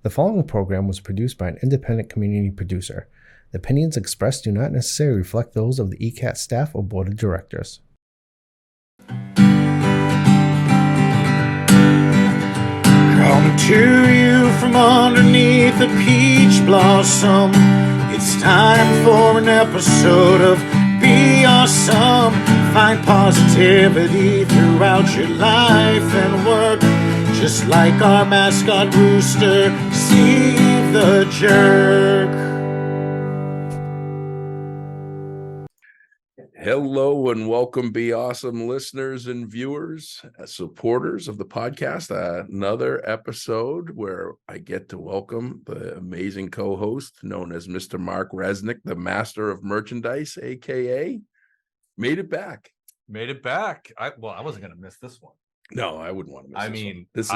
The following program was produced by an independent community producer. The opinions expressed do not necessarily reflect those of the ECAT staff or board of directors. Come to you from underneath a peach blossom. It's time for an episode of Be Awesome. Find positivity throughout your life and work. Just like our mascot rooster, Steve the Jerk. Hello and welcome, Be Awesome listeners and viewers, supporters of the podcast. Another episode where I get to welcome the amazing co-host known as Mr. Mark Resnick, the master of merchandise, aka Made It Back. Made it back. I wasn't gonna miss this one. No, I wouldn't want to miss this one. This is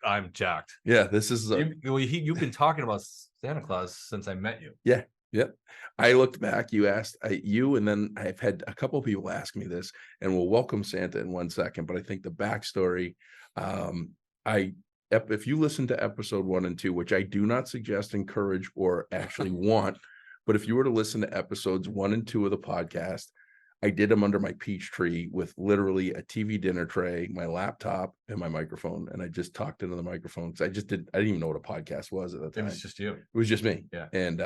I'm jacked. Yeah, this is You've been talking about Santa Claus since I met you. Yeah. Yep. I looked back, you asked you, and then I've had a couple of people ask me this, and we'll welcome Santa in 1 second. But I think the backstory, if you listen to episode 1 and 2, which I do not suggest, encourage, or actually want, but if you were to listen to episodes 1 and 2 of the podcast, I did them under my peach tree with literally a TV dinner tray, my laptop, and my microphone. And I just talked into the microphone because I didn't even know what a podcast was at the time. It was just you. It was just me. Yeah. And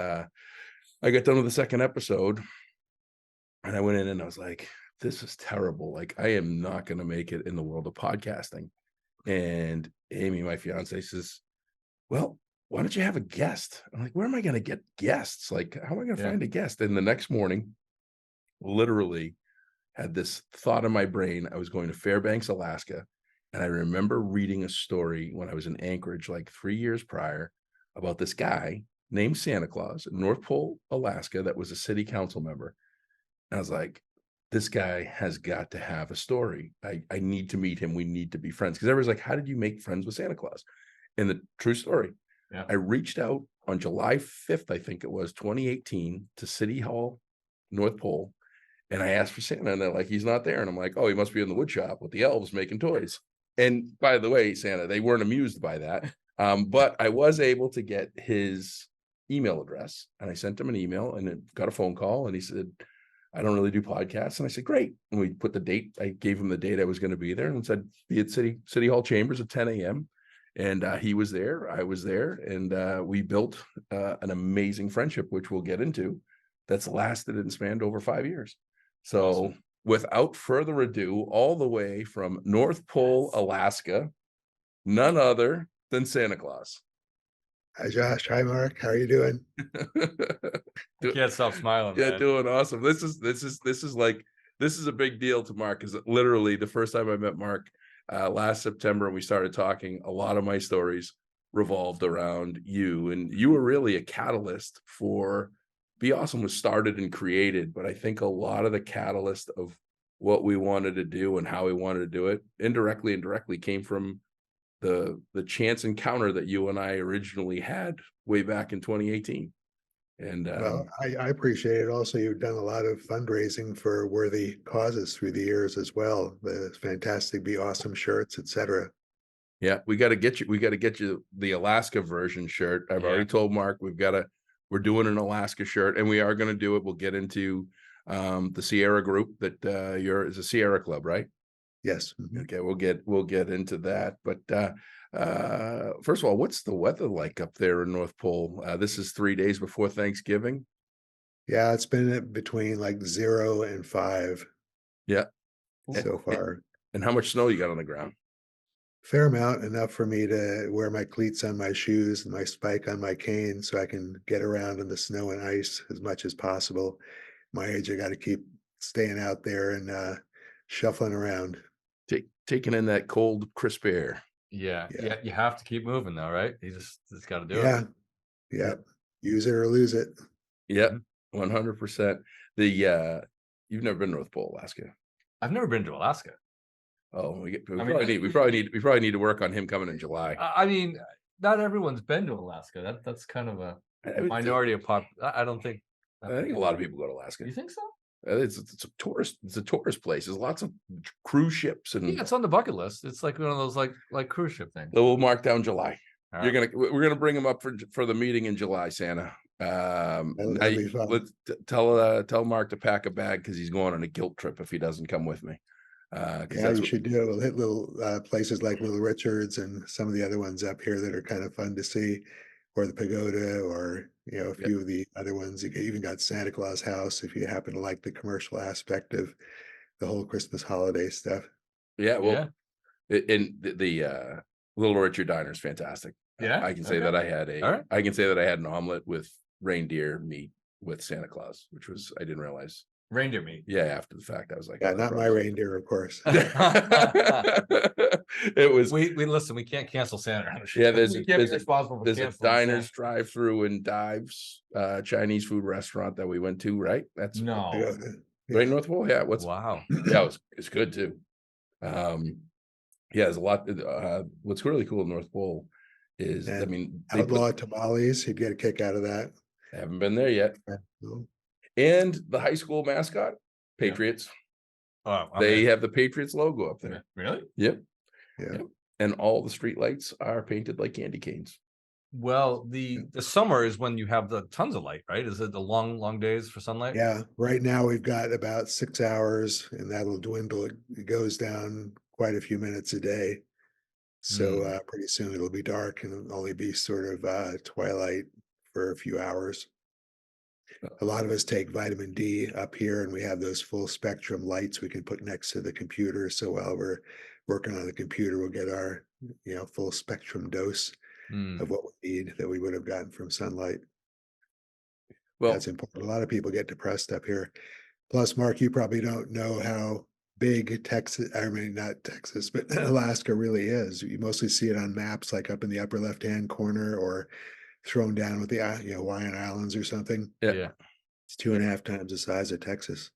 I got done with the second episode and I went in and I was like, this is terrible. Like, I am not going to make it in the world of podcasting. And Amy, my fiance, says, well, why don't you have a guest? I'm like, where am I going to get guests? Like, how am I going to find a guest? And the next morning, literally had this thought in my brain. I was going to Fairbanks, Alaska. And I remember reading a story when I was in Anchorage, like 3 years prior, about this guy named Santa Claus in North Pole, Alaska, that was a city council member. And I was like, this guy has got to have a story. I need to meet him. We need to be friends. Because everyone's like, how did you make friends with Santa Claus? And the true story, I reached out on July 5th, I think it was, 2018, to City Hall, North Pole. And I asked for Santa, and they're like, he's not there. And I'm like, oh, he must be in the wood shop with the elves making toys. And by the way, Santa, they weren't amused by that. But I was able to get his email address, and I sent him an email and it got a phone call, and he said, I don't really do podcasts. And I said, great. And we put the date. I gave him the date I was going to be there and said, be at City Hall Chambers at 10 a.m. And he was there. I was there. And we built an amazing friendship, which we'll get into, that's lasted and spanned over 5 years. So awesome. Without further ado, all the way from North Pole, Alaska, none other than Santa Claus. Hi, Josh. Hi, Mark. How are you doing? You can't stop smiling. Yeah, man. Doing awesome. This is a big deal to Mark, because literally the first time I met Mark last September and we started talking, a lot of my stories revolved around you, and you were really a catalyst for Be Awesome. Was started and created, but I think a lot of the catalyst of what we wanted to do and how we wanted to do it, indirectly and directly, came from the chance encounter that you and I originally had way back in 2018. And well, I appreciate it. Also, you've done a lot of fundraising for worthy causes through the years as well. The fantastic Be Awesome shirts, etc. Yeah, we got to get you the Alaska version shirt. I've already told Mark we're doing an Alaska shirt, and we are going to do it. We'll get into the Sierra group that is a Sierra Club, right? Yes. Okay, we'll get into that. But first of all, what's the weather like up there in North Pole? This is 3 days before Thanksgiving. Yeah, it's been between like 0 and 5. Yeah, so far. And how much snow you got on the ground? Fair amount, enough for me to wear my cleats on my shoes and my spike on my cane so I can get around in the snow and ice as much as possible. My age, I got to keep staying out there and shuffling around. Taking in that cold, crisp air. Yeah. You have to keep moving though, right? You just got to do it. Yeah. Use it or lose it. Yeah, 100%. You've never been to North Pole, Alaska? I've never been to Alaska. Oh, we probably need to work on him coming in July. I mean, not everyone's been to Alaska. That's kind of a minority of pop. I think a lot of people go to Alaska. You think so? It's a tourist place. There's lots of cruise ships, and it's on the bucket list. It's like one of those like cruise ship things. So we'll mark down July. All You're right. we're gonna bring him up for the meeting in July, Santa. That'd be fun. Let's tell Mark to pack a bag because he's going on a guilt trip if he doesn't come with me. Because Yeah, that's you what, should do it. We'll hit little places like Little Richards and some of the other ones up here that are kind of fun to see, or the Pagoda, or a yeah, few of the other ones. You even got Santa Claus house if you happen to like the commercial aspect of the whole Christmas holiday stuff. yeah. Well, Yeah. in the Little Richard Diner is fantastic. Yeah. I can say Okay. that I had All right. I can say that I had an omelet with reindeer meat with Santa Claus, which was I didn't realize. Reindeer meat. Yeah, after the fact, I was like, Yeah, oh, that not my probably- reindeer, of course. It was. We listen. We can't cancel Santa. Yeah, there's we a, can't there's be a, responsible for there's a canceling diners Santa. drive-through and dives Chinese food restaurant that we went to, right? That's No. Pagoda, right in yeah. North Pole. Yeah, Wow. yeah, it's good too. Yeah, there's a lot. What's really cool in North Pole is, I And mean, outlaw tamales, you'd get a kick out of that. I haven't been there yet. So, And the high school mascot, Patriots. Oh, They have the Patriots logo up there. really? Yep. yeah. Yep. And all the street lights are painted like candy canes. Well, the summer is when you have the tons of light, right? Is it the long days for sunlight? Yeah, right now we've got about 6 hours, and that'll dwindle. It goes down quite a few minutes a day. So pretty soon it'll be dark and it'll only be sort of twilight for a few hours. A lot of us take vitamin D up here, and we have those full spectrum lights we can put next to the computer. So while we're working on the computer, we'll get our full spectrum dose Mm. of what we need that we would have gotten from sunlight. Well, That's important. A lot of people get depressed up here. Plus, Mark, you probably don't know how big Texas, I mean, not Texas, but Alaska really is. You mostly see it on maps, like up in the upper left-hand corner or thrown down with the, Hawaiian Islands or something. yeah, It's 2.5 times the size of Texas.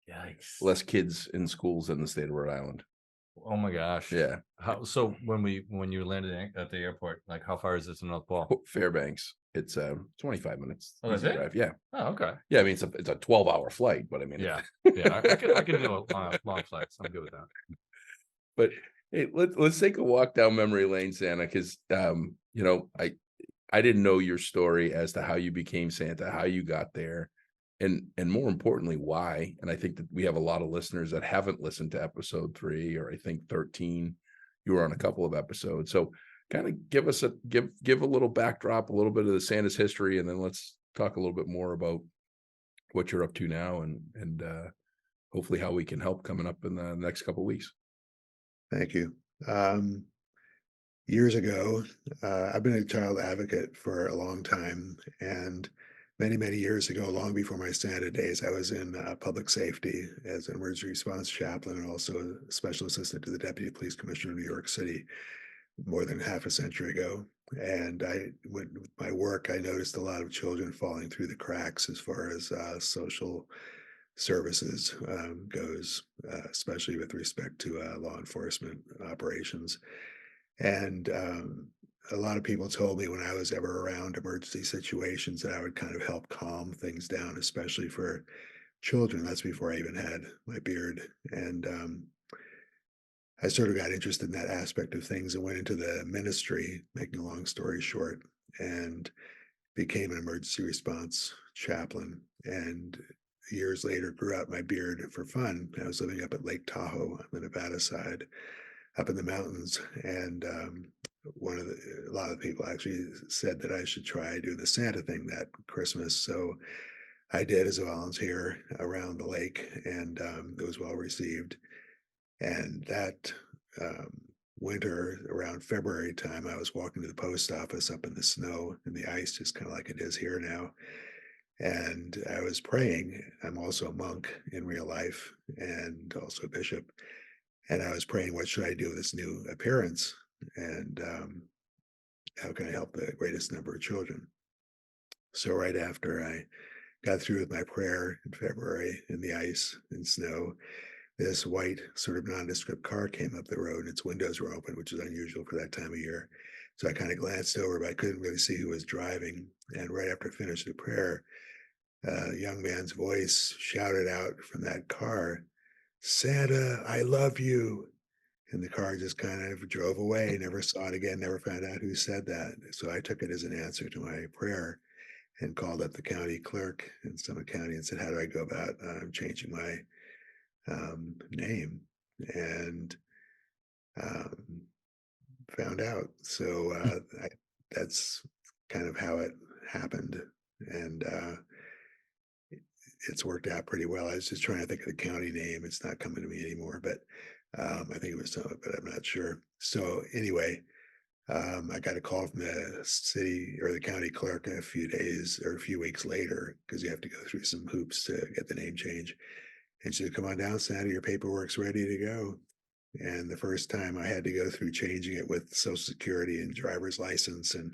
Yikes. less kids in schools in the state of Rhode Island. Oh my gosh. Yeah. So when you landed at the airport, like how far is it to North Pole? Fairbanks. It's 25 minutes. Oh, that's easy it? drive. Yeah. Oh, okay. Yeah. I mean, it's a 12-hour flight, but I mean, Yeah. Yeah. I can do a long flights. I'm good with that. But hey, let's take a walk down memory lane, Santa, because I didn't know your story as to how you became Santa, how you got there, and more importantly, why. And I think that we have a lot of listeners that haven't listened to episode 3 or I think 13. You were on a couple of episodes, so kind of give us give a little backdrop, a little bit of the Santa's history, and then let's talk a little bit more about what you're up to now and hopefully how we can help coming up in the next couple of weeks. Thank you. Years ago, I've been a child advocate for a long time, and many years ago, long before my Santa days, I was in public safety as an emergency response chaplain and also a special assistant to the deputy police commissioner of New York City more than half a century ago. And with my work, I noticed a lot of children falling through the cracks as far as social services goes, especially with respect to law enforcement operations. And a lot of people told me when I was ever around emergency situations that I would kind of help calm things down, especially for children. That's before I even had my beard. And I sort of got interested in that aspect of things and went into the ministry, making a long story short, and became an emergency response chaplain. And years later, grew out my beard for fun. I was living up at Lake Tahoe on the Nevada side, up in the mountains, and a lot of people actually said that I should try doing the Santa thing that Christmas. So I did as a volunteer around the lake, and it was well received. And that winter, around February time, I was walking to the post office up in the snow and the ice, just kind of like it is here now. And I was praying. I'm also a monk in real life and also a bishop. And I was praying, what should I do with this new appearance? And how can I help the greatest number of children? So right after I got through with my prayer in February in the ice and snow, this white sort of nondescript car came up the road. Its windows were open, which is unusual for that time of year. So I kind of glanced over, but I couldn't really see who was driving. And right after I finished the prayer, a young man's voice shouted out from that car, "Santa, I love you." And the car just kind of drove away, never saw it again, never found out who said that. So I took it as an answer to my prayer and called up the county clerk in Summit County and said, how do I go about changing my name? And um, found out. So that's kind of how it happened. And it's worked out pretty well. I was just trying to think of the county name. It's not coming to me anymore, but I think it was Summit, but I'm not sure. So anyway, I got a call from the city or the county clerk a few days or a few weeks later because you have to go through some hoops to get the name change. And she said, come on down, Santa, your paperwork's ready to go. And the first time I had to go through changing it with Social Security and driver's license and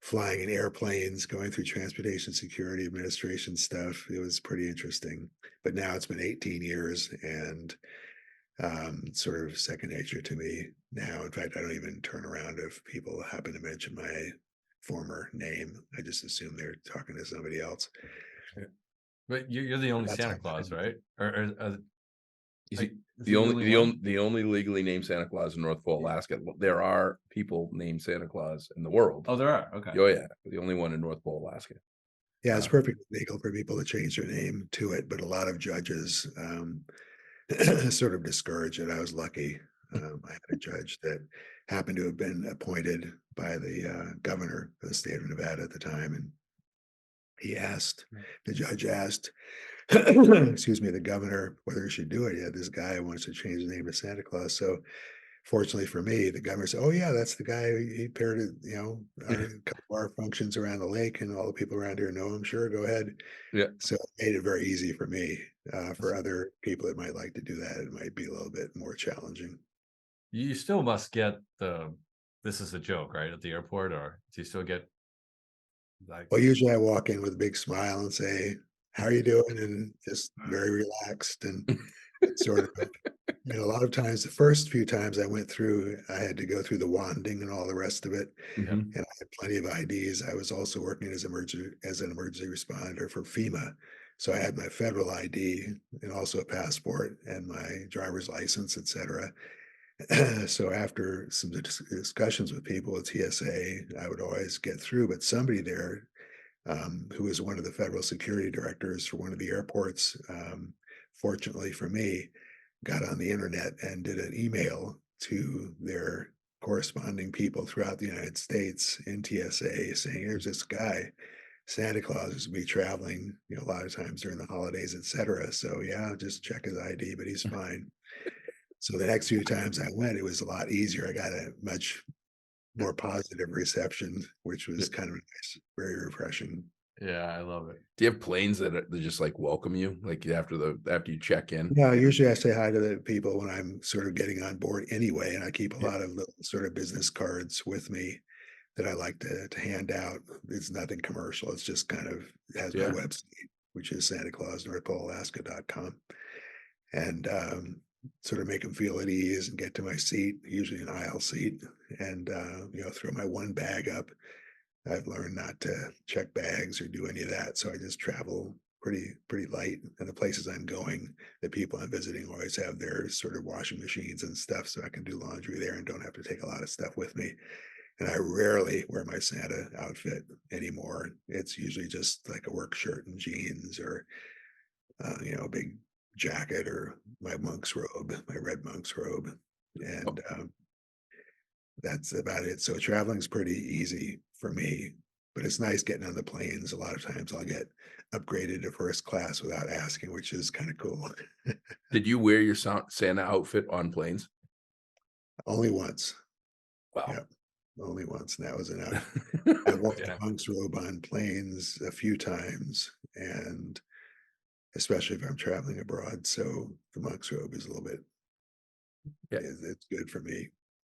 flying in airplanes, going through Transportation Security Administration stuff, it was pretty interesting. But now it's been 18 years and sort of second nature to me now. In fact, I don't even turn around if people happen to mention my former name. I just assume they're talking to somebody else. But you're the only That's Santa how Claus, I- right? Or You like, see, is the he only one? the only legally named Santa Claus in North Pole, Alaska. There are people named Santa Claus in the world. Oh, there are. Okay. Oh yeah, the only one in North Pole, Alaska. Yeah, it's perfectly legal for people to change their name to it, but a lot of judges sort of discourage it. I was lucky. I had a judge that happened to have been appointed by the governor of the state of Nevada at the time, and the judge asked, excuse me, the governor whether he should do it. Yeah, this guy wants to change his name to Santa Claus. So fortunately for me, the governor said, "Oh yeah, that's the guy. He appeared at a couple of our functions around the lake, and all the people around here know him. Sure, go ahead." Yeah. So it made it very easy for me. For other people that might like to do that, it might be a little bit more challenging. You still must get the "this is a joke," right, at the airport, or do you still get like? Well, usually I walk in with a big smile and say, "How are you doing?" and just very relaxed and sort of a lot of times, the first few times I went through, I had to go through the wanding and all the rest of it, Mhm. and I had plenty of IDs. I was also working as an emergency responder for FEMA, so I had my federal ID and also a passport and my driver's license, etc. So after some discussions with people at TSA, I would always get through, but somebody there who was one of the federal security directors for one of the airports, fortunately for me, got on the internet and did an email to their corresponding people throughout the United States in TSA saying, here's this guy, Santa Claus is be traveling, a lot of times during the holidays, etc. So yeah, just check his ID, but he's fine. So the next few times I went, it was a lot easier. I got a much more positive reception, which was kind of nice, very refreshing. Yeah, I love it. Do you have planes that just like welcome you, like after you check in? Yeah, usually I say hi to the people when I'm sort of getting on board anyway, and I keep a Yeah. lot of little sort of business cards with me that I like to hand out. It's nothing commercial. It's just kind of has my Yeah. website, which is SantaClausNorthPoleAlaska.com, and sort of make them feel at ease and get to my seat, usually an aisle seat, and throw my one bag up. I've learned not to check bags or do any of that, so I just travel pretty light. And the places I'm going, the people I'm visiting always have their sort of washing machines and stuff, so I can do laundry there and don't have to take a lot of stuff with me. And I rarely wear my Santa outfit anymore. It's usually just like a work shirt and jeans or a big jacket or my monk's robe, my red monk's robe. And that's about it. So traveling's pretty easy for me, but it's nice getting on the planes. A lot of times I'll get upgraded to first class without asking, which is kind of cool. Did you wear your Santa outfit on planes? Only once. Wow. Yep. Only once. And that was enough. I've worn the Yeah. monk's robe on planes a few times, and especially if I'm traveling abroad. So the monk's robe is a little bit, Yeah. it's good for me.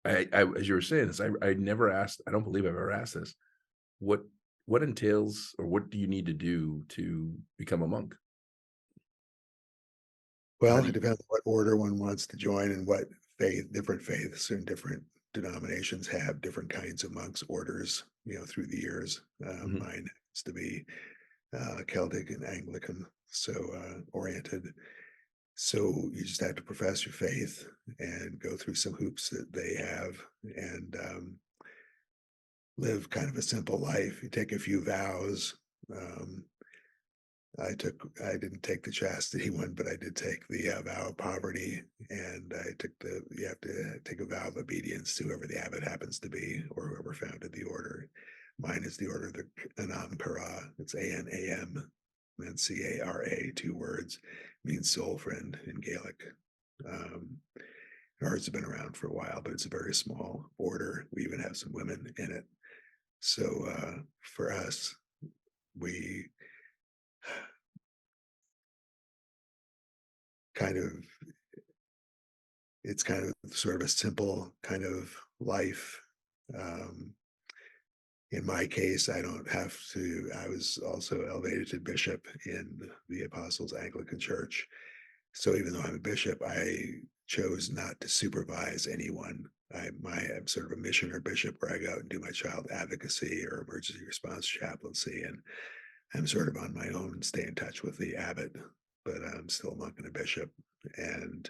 As you were saying this, I never asked. I don't believe I've ever asked this. What entails, or what do you need to do to become a monk? How Well, do it you? depends on what order one wants to join and what different faiths and different denominations have different kinds of monks orders, through the years. Mhm. Mine happens to be, Celtic and Anglican, so oriented. So you just have to profess your faith and go through some hoops that they have, and live kind of a simple life. You take a few vows. Um, I didn't take the chastity one, but I did take the vow of poverty, and I took you have to take a vow of obedience to whoever the abbot happens to be, or whoever founded the order. Mine is the order of the Anam Cara. It's ANAM, and CARA, 2 words, means soul friend in Gaelic. Um, Ours has been around for a while, but it's a very small order. We even have some women in it. So for us, we kind of it's kind of sort of a simple kind of life. Um, in my case, I don't have to. I was also elevated to bishop in the Apostles Anglican Church. So even though I'm a bishop, I chose not to supervise anyone. I'm sort of a missioner bishop where I go out and do my child advocacy or emergency response chaplaincy, and I'm sort of on my own, stay in touch with the abbot, but I'm still a monk and a bishop. And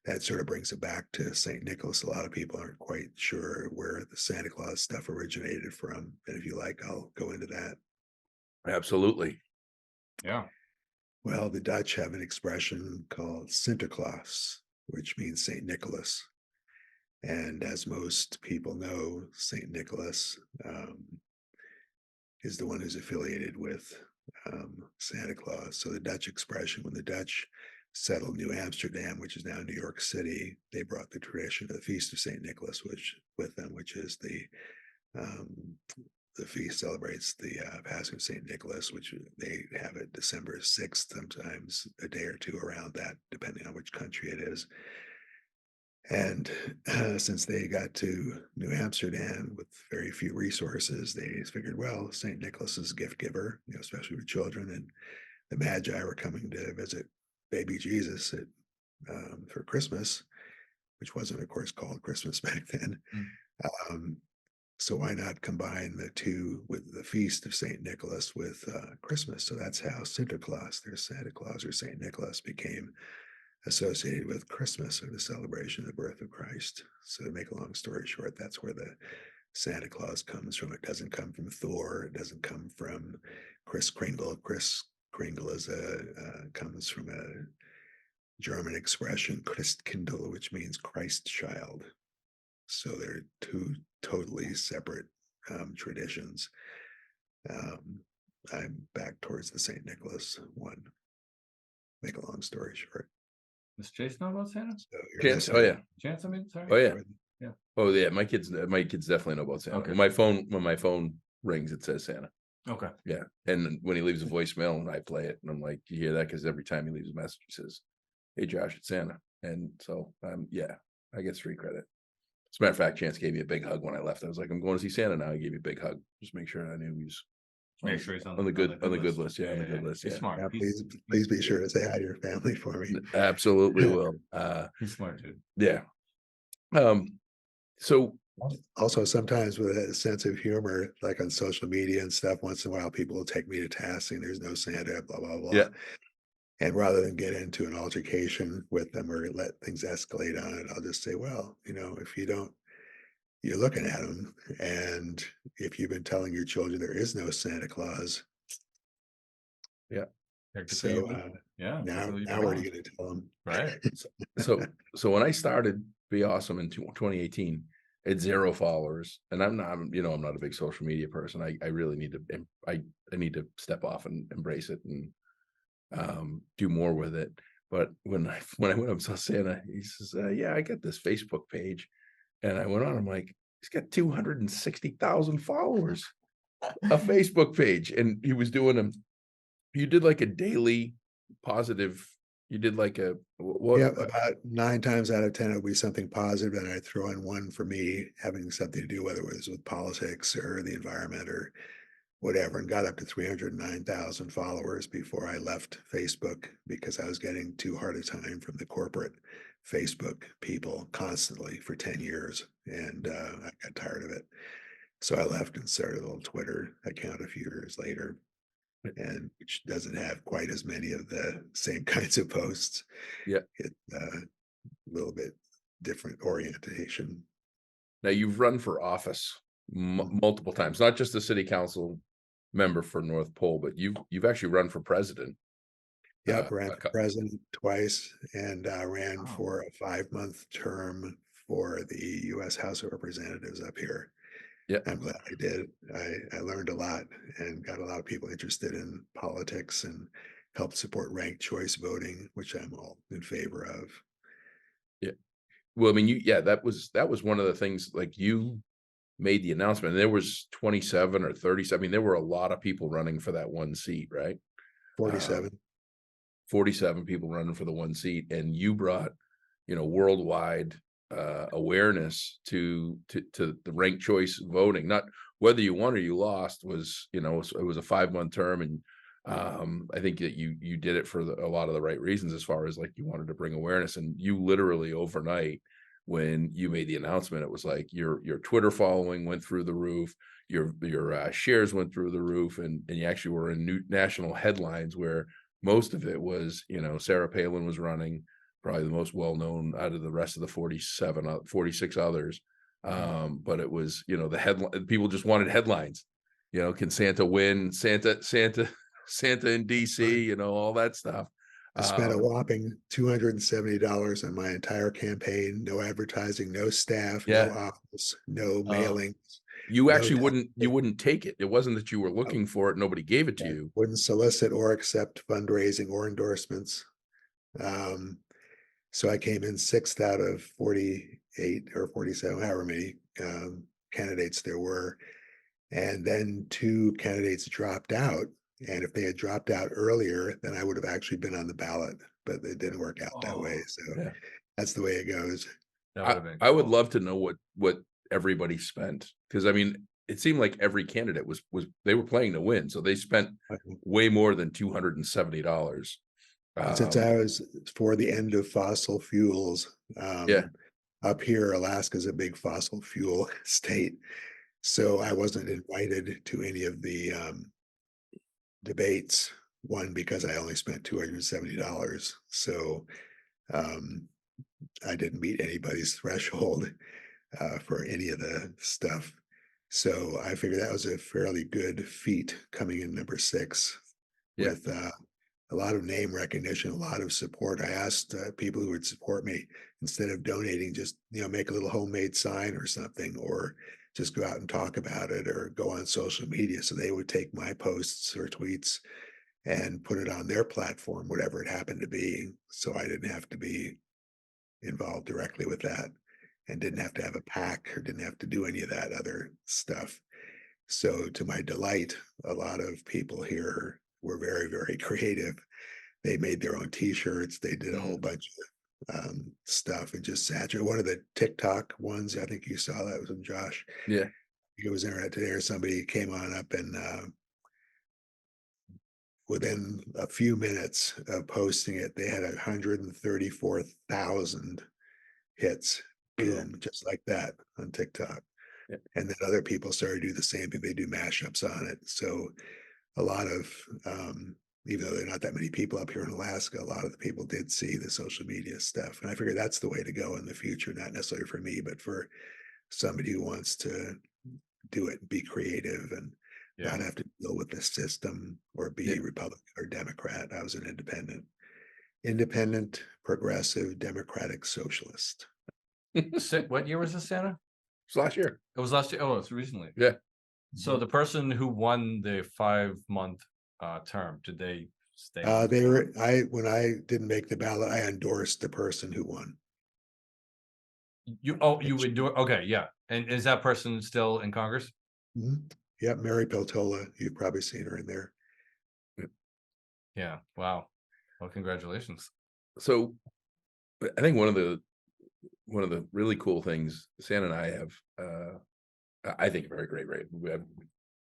that sort of brings it back to St. Nicholas. A lot of people aren't quite sure where the Santa Claus stuff originated from. And if you like, I'll go into that. Absolutely. Yeah. Well, the Dutch have an expression called Santa Claus, which means St. Nicholas. And as most people know, St. Nicholas is the one who's affiliated with Santa Claus. So the Dutch expression, when the Dutch settled New Amsterdam, which is now New York City, they brought the tradition of the Feast of St. Nicholas, which with them, which is the feast celebrates the passing of St. Nicholas, which they have it December 6th, sometimes a day or two around that, depending on which country it is. And since they got to New Amsterdam with very few resources, they figured, well, St. Nicholas is a gift giver, especially for children. And the Magi were coming to visit baby Jesus for Christmas, which wasn't, of course, called Christmas back then. Mm. Um, so why not combine the two with the feast of St. Nicholas with Christmas? So that's how Santa Claus, there's Santa Claus or St. Nicholas, became associated with Christmas or the celebration of the birth of Christ. So to make a long story short, that's where the Santa Claus comes from. It doesn't come from Thor. It doesn't come from Kris Kringle. Kris Kringle comes from a German expression, Christkindl, which means Christ child. So they're two totally separate traditions. I'm back towards the St. Nicholas one. Make a long story short. Does Chase know about Santa? So Chance. Oh yeah. Chance, I mean, sorry. Oh yeah. Yeah. Oh yeah. My kids definitely know about Santa. Okay. When my phone rings, it says Santa. Okay. Yeah. And when he leaves a voicemail and I play it, and I'm like, you hear that? Because every time he leaves a message, he says, "Hey Josh, it's Santa." And so yeah, I get street credit. As a matter of fact, Chance gave me a big hug when I left. I was like, I'm going to see Santa now. He gave me a big hug. Just make sure I knew he was Make sure he's on the good list. Yeah, on the good list. He's Yeah. smart. Yeah, please be sure to say hi to your family for me. Absolutely will. He's smart, dude. Yeah. So Also, sometimes with a sense of humor, like on social media and stuff, once in a while people will take me to task saying there's no Santa, blah, blah, blah. Yeah. And rather than get into an altercation with them or let things escalate on it, I'll just say, well, if you don't, you're looking at them. And if you've been telling your children there is no Santa Claus, so yeah. now what are you going to tell them? Right. So when I started Be Awesome in 2018, it's 0 followers, and I'm not a big social media person. I really need to I need to step off and embrace it and do more with it. But when I went up and saw Santa, he says, "Yeah, I got this Facebook page," and I went on. I'm like, he's got 260,000 followers, a Facebook page, and he was doing them. You did like a daily positive. You did like a what? Yeah, about 9 times out of 10, it'll be something positive, and I throw in one for me having something to do, whether it was with politics or the environment or whatever, and got up to 309,000 followers before I left Facebook because I was getting too hard a time from the corporate Facebook people constantly for 10 years, and I got tired of it. So I left and started a little Twitter account a few years later. and which doesn't have quite as many of the same kinds of posts. Yeah. It's a little bit different orientation. Now you've run for office multiple times, not just a city council member for North Pole, but you've actually run for president. Yep, ran a for cou- president twice and ran Oh. for a 5-month term for the U.S. House of Representatives up here. yeah, I'm glad I did. I learned a lot and got a lot of people interested in politics and helped support ranked choice voting, which I'm all in favor of. yeah. Well, I mean, that was one of the things, like, you made the announcement, and there was 27 or 30. I mean, there were a lot of people running for that one seat, right? 47. 47 people running for the one seat, and you brought, worldwide awareness to the ranked choice voting. Not whether you won or you lost, was, it was a 5-month term, and I think that you did it for a lot of the right reasons, as far as, like, you wanted to bring awareness. And you literally overnight, when you made the announcement, it was like your Twitter following went through the roof, your shares went through the roof, and you actually were in new national headlines, where most of it was, Sarah Palin was running, probably the most well-known out of the rest of the 46 others. But it was, the headline, people just wanted headlines. Can Santa win? Santa in DC, all that stuff. I spent a Um, whopping $270 on my entire campaign. No advertising, no staff, no yeah, office, no Oh. mailing, you no actually delegate. wouldn't take it. It wasn't that you were looking for it, nobody gave it to I you. wouldn't solicit or accept fundraising or endorsements. Um, so I came in sixth out of 48 or 47, however many candidates there were. And then 2 candidates dropped out. And if they had dropped out earlier, then I would have actually been on the ballot, but it didn't work out that way. Oh, So Yeah. that's the way it goes. that would have been I would cool. love to know what everybody spent, because, I mean, it seemed like every candidate was they were playing to win, so they spent way more than $270. Since I was for the end of fossil fuels, Yeah, up here, Alaska is a big fossil fuel state. So I wasn't invited to any of the debates. One, because I only spent $270. So um, I didn't meet anybody's threshold for any of the stuff. So I figured that was a fairly good feat coming in number 6 yeah, with a lot of name recognition, a lot of support. I asked people who would support me, instead of donating, just make a little homemade sign or something, or just go out and talk about it, or go on social media. So they would take my posts or tweets and put it on their platform, whatever it happened to be. So I didn't have to be involved directly with that, and didn't have to have a PAC, or didn't have to do any of that other stuff. So to my delight, a lot of people here were very, very creative. They made their own t-shirts. They did a whole bunch of stuff, and just saturated. One of the TikTok ones, I think you saw that, was from Josh. yeah. It was internet today, or somebody came on up, and within a few minutes of posting it, they had 134,000 hits. Yeah. Boom, just like that on TikTok. Yeah. And then other people started to do the same thing. They do mashups on it. So a lot of, even though there are not that many people up here in Alaska, a lot of the people did see the social media stuff. And I figure that's the way to go in the future, not necessarily for me, but for somebody who wants to do it and be creative and Yeah. not have to deal with the system or Yeah. be Republican or Democrat. I was an independent, progressive, democratic socialist. What year was this, Santa? It's last year. It was last year. Oh, it's recently. Yeah. So the person who won the 5-month term, did they stay? They were when I didn't make the ballot, I endorsed the person who won. You would do it? Okay, yeah. And is that person still in Congress? Mhm. Yep, Mary Peltola. You've probably seen her in there. Yeah. Wow. Well, congratulations. So I think one of the really cool things, Santa and I have, I think, very great, right?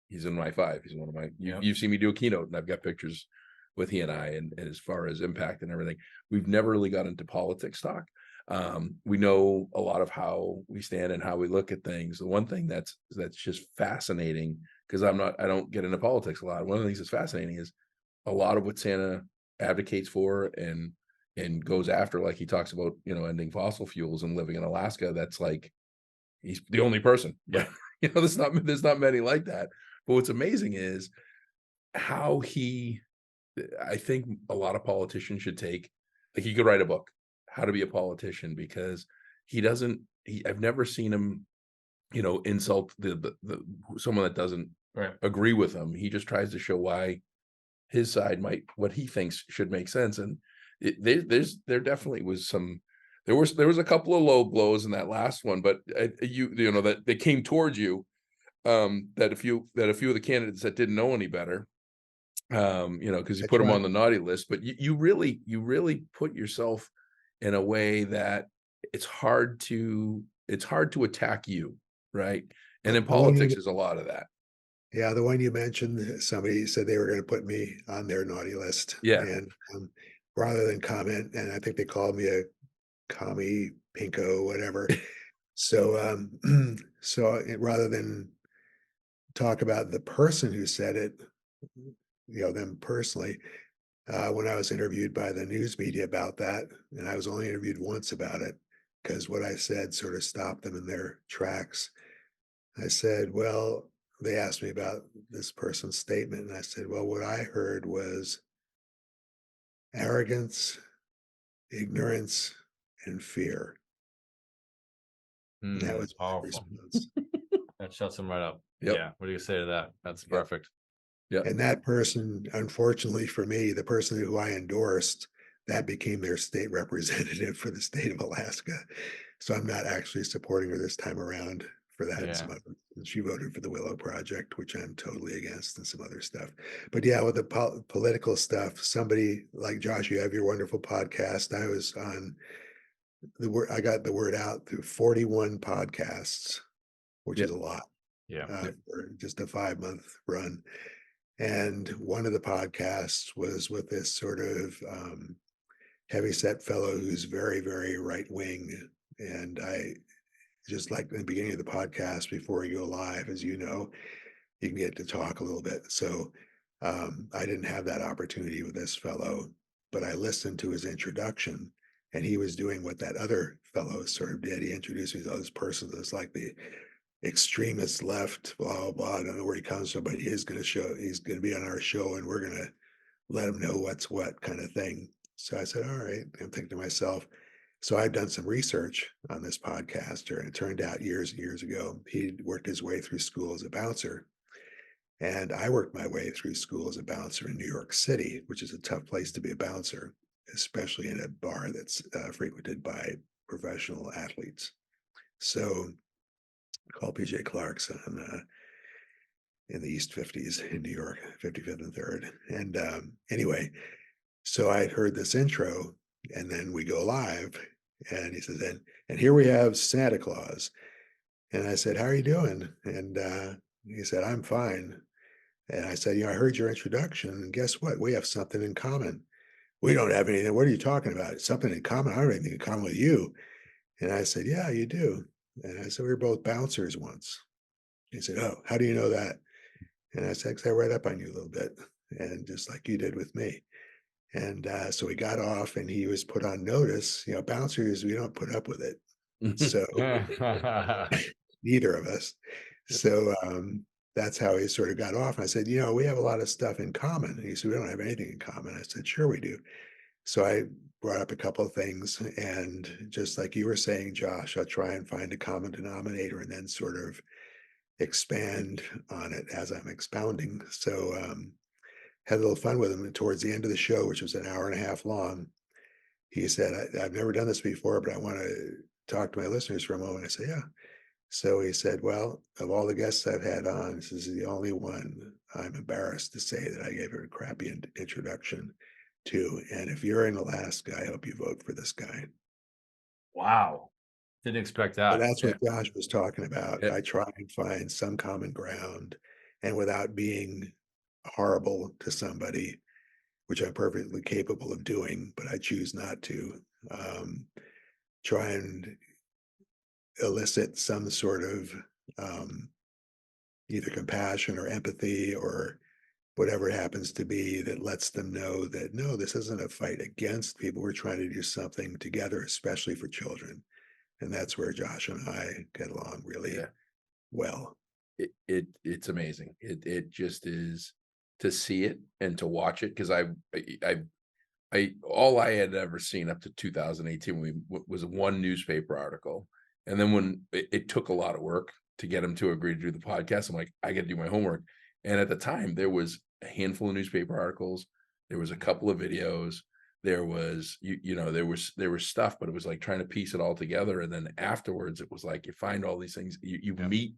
He's in my 5. He's one of my, Yep. you've seen me do a keynote, and I've got pictures with he and I, and as far as impact and everything, we've never really got into politics talk. We know a lot of how we stand and how we look at things. The one thing that's just fascinating because I don't get into politics a lot. One of the things that's fascinating is a lot of what Santa advocates for and goes after, like he talks about, ending fossil fuels and living in Alaska. That's like, he's the only person, Yeah. but there's not many like that. But what's amazing is how I think a lot of politicians should take, like, he could write a book, How to Be a Politician, because I've never seen him, insult the someone that doesn't Right. agree with him. He just tries to show why his side what he thinks should make sense. And there definitely was there was a couple of low blows in that last one, but that they came towards you, that a few of the candidates that didn't know any better, because you I put them try. on the naughty list, but you really put yourself in a way that it's hard to attack you, right? And in The one politics, there's a lot of that. Yeah, the one you mentioned, somebody said they were gonna put me on their naughty list, Yeah, and, rather than comment, and I think they called me a commie, pinko, whatever. So, rather than talk about the person who said it, them personally, when I was interviewed by the news media about that, and I was only interviewed once about it, because what I said sort of stopped them in their tracks. I said, "Well," they asked me about this person's statement, and I said, "Well, what I heard was arrogance, ignorance, and fear." And that was my Powerful. response. That shuts them right up. yep, Yeah. What do you say to that? That's yep, perfect. yep. And that person, unfortunately for me, the person who I endorsed, that became their state representative for the state of Alaska. So I'm not actually supporting her this time around for that and Yeah. some other. She voted for the Willow Project, which I'm totally against, and some other stuff. But yeah, with the political stuff, somebody like Josh, you have your wonderful podcast. I was on the word. I got the word out through 41 podcasts, which is Yep. a lot Yeah. for just a 5-month run. And one of the podcasts was with this sort of heavyset fellow who's very, very right wing. And I just like in the beginning of the podcast, before you go live, as you know, you can get to talk a little bit. So I didn't have that opportunity with this fellow, but I listened to his introduction, and he was doing what that other fellow sort of did. He introduced me to this person that's like the extremist left, blah, blah, blah. I don't know where he comes from, but he's going to be on our show, and we're going to let him know what's what, kind of thing. So I said, all right. I'm thinking to myself, so I've done some research on this podcaster, and it turned out years and years ago, he worked his way through school as a bouncer. And I worked my way through school as a bouncer in New York City, which is a tough place to be a bouncer, especially in a bar that's frequented by professional athletes. So call PJ Clark's in the East 50s in New York, 55th and 3rd. And anyway, so I heard this intro, and then we go live, and he says, and here we have Santa Claus. And I said, how are you doing? And he said, I'm fine. And I said, I heard your introduction, and guess what? We have something in common. We don't have anything. What are you talking about? Something in common? I don't have anything in common with you. And I said, yeah, you do. And I said, we were both bouncers once. He said, oh, how do you know that? And I said, 'cause I read up on you a little bit, and just like you did with me. And so we got off, and he was put on notice. Bouncers, we don't put up with it. So neither of us. So that's how he sort of got off. And I said, we have a lot of stuff in common. And he said, we don't have anything in common. I said, sure we do. So I brought up a couple of things, and just like you were saying, Josh, I'll try and find a common denominator and then sort of expand on it as I'm expounding. So had a little fun with him. And towards the end of the show, which was an hour and a half long, he said, I've never done this before, but I want to talk to my listeners for a moment. I said, yeah. So he said, well, of all the guests I've had on, this is the only one I'm embarrassed to say that I gave her a crappy introduction to. And if you're in Alaska, I hope you vote for this guy. Wow. Didn't expect So that. that's Yeah, what Josh was talking about. yeah, I try and find some common ground, and without being horrible to somebody, which I'm perfectly capable of doing, but I choose not to, try and elicit some sort of, um, either compassion or empathy or whatever it happens to be, that lets them know that no, this isn't a fight against people. We're trying to do something together, especially for children. And that's where Josh and I get along really Yeah. well. It's amazing. It just is to see it and to watch it, because I all I had ever seen up to 2018 was one newspaper article, and then when it took a lot of work to get him to agree to do the podcast, I'm like, I got to do my homework. And at the time, there was a handful of newspaper articles, there was a couple of videos, there was there was stuff, but it was like trying to piece it all together. And then afterwards, it was like you find all these things, you Yep. meet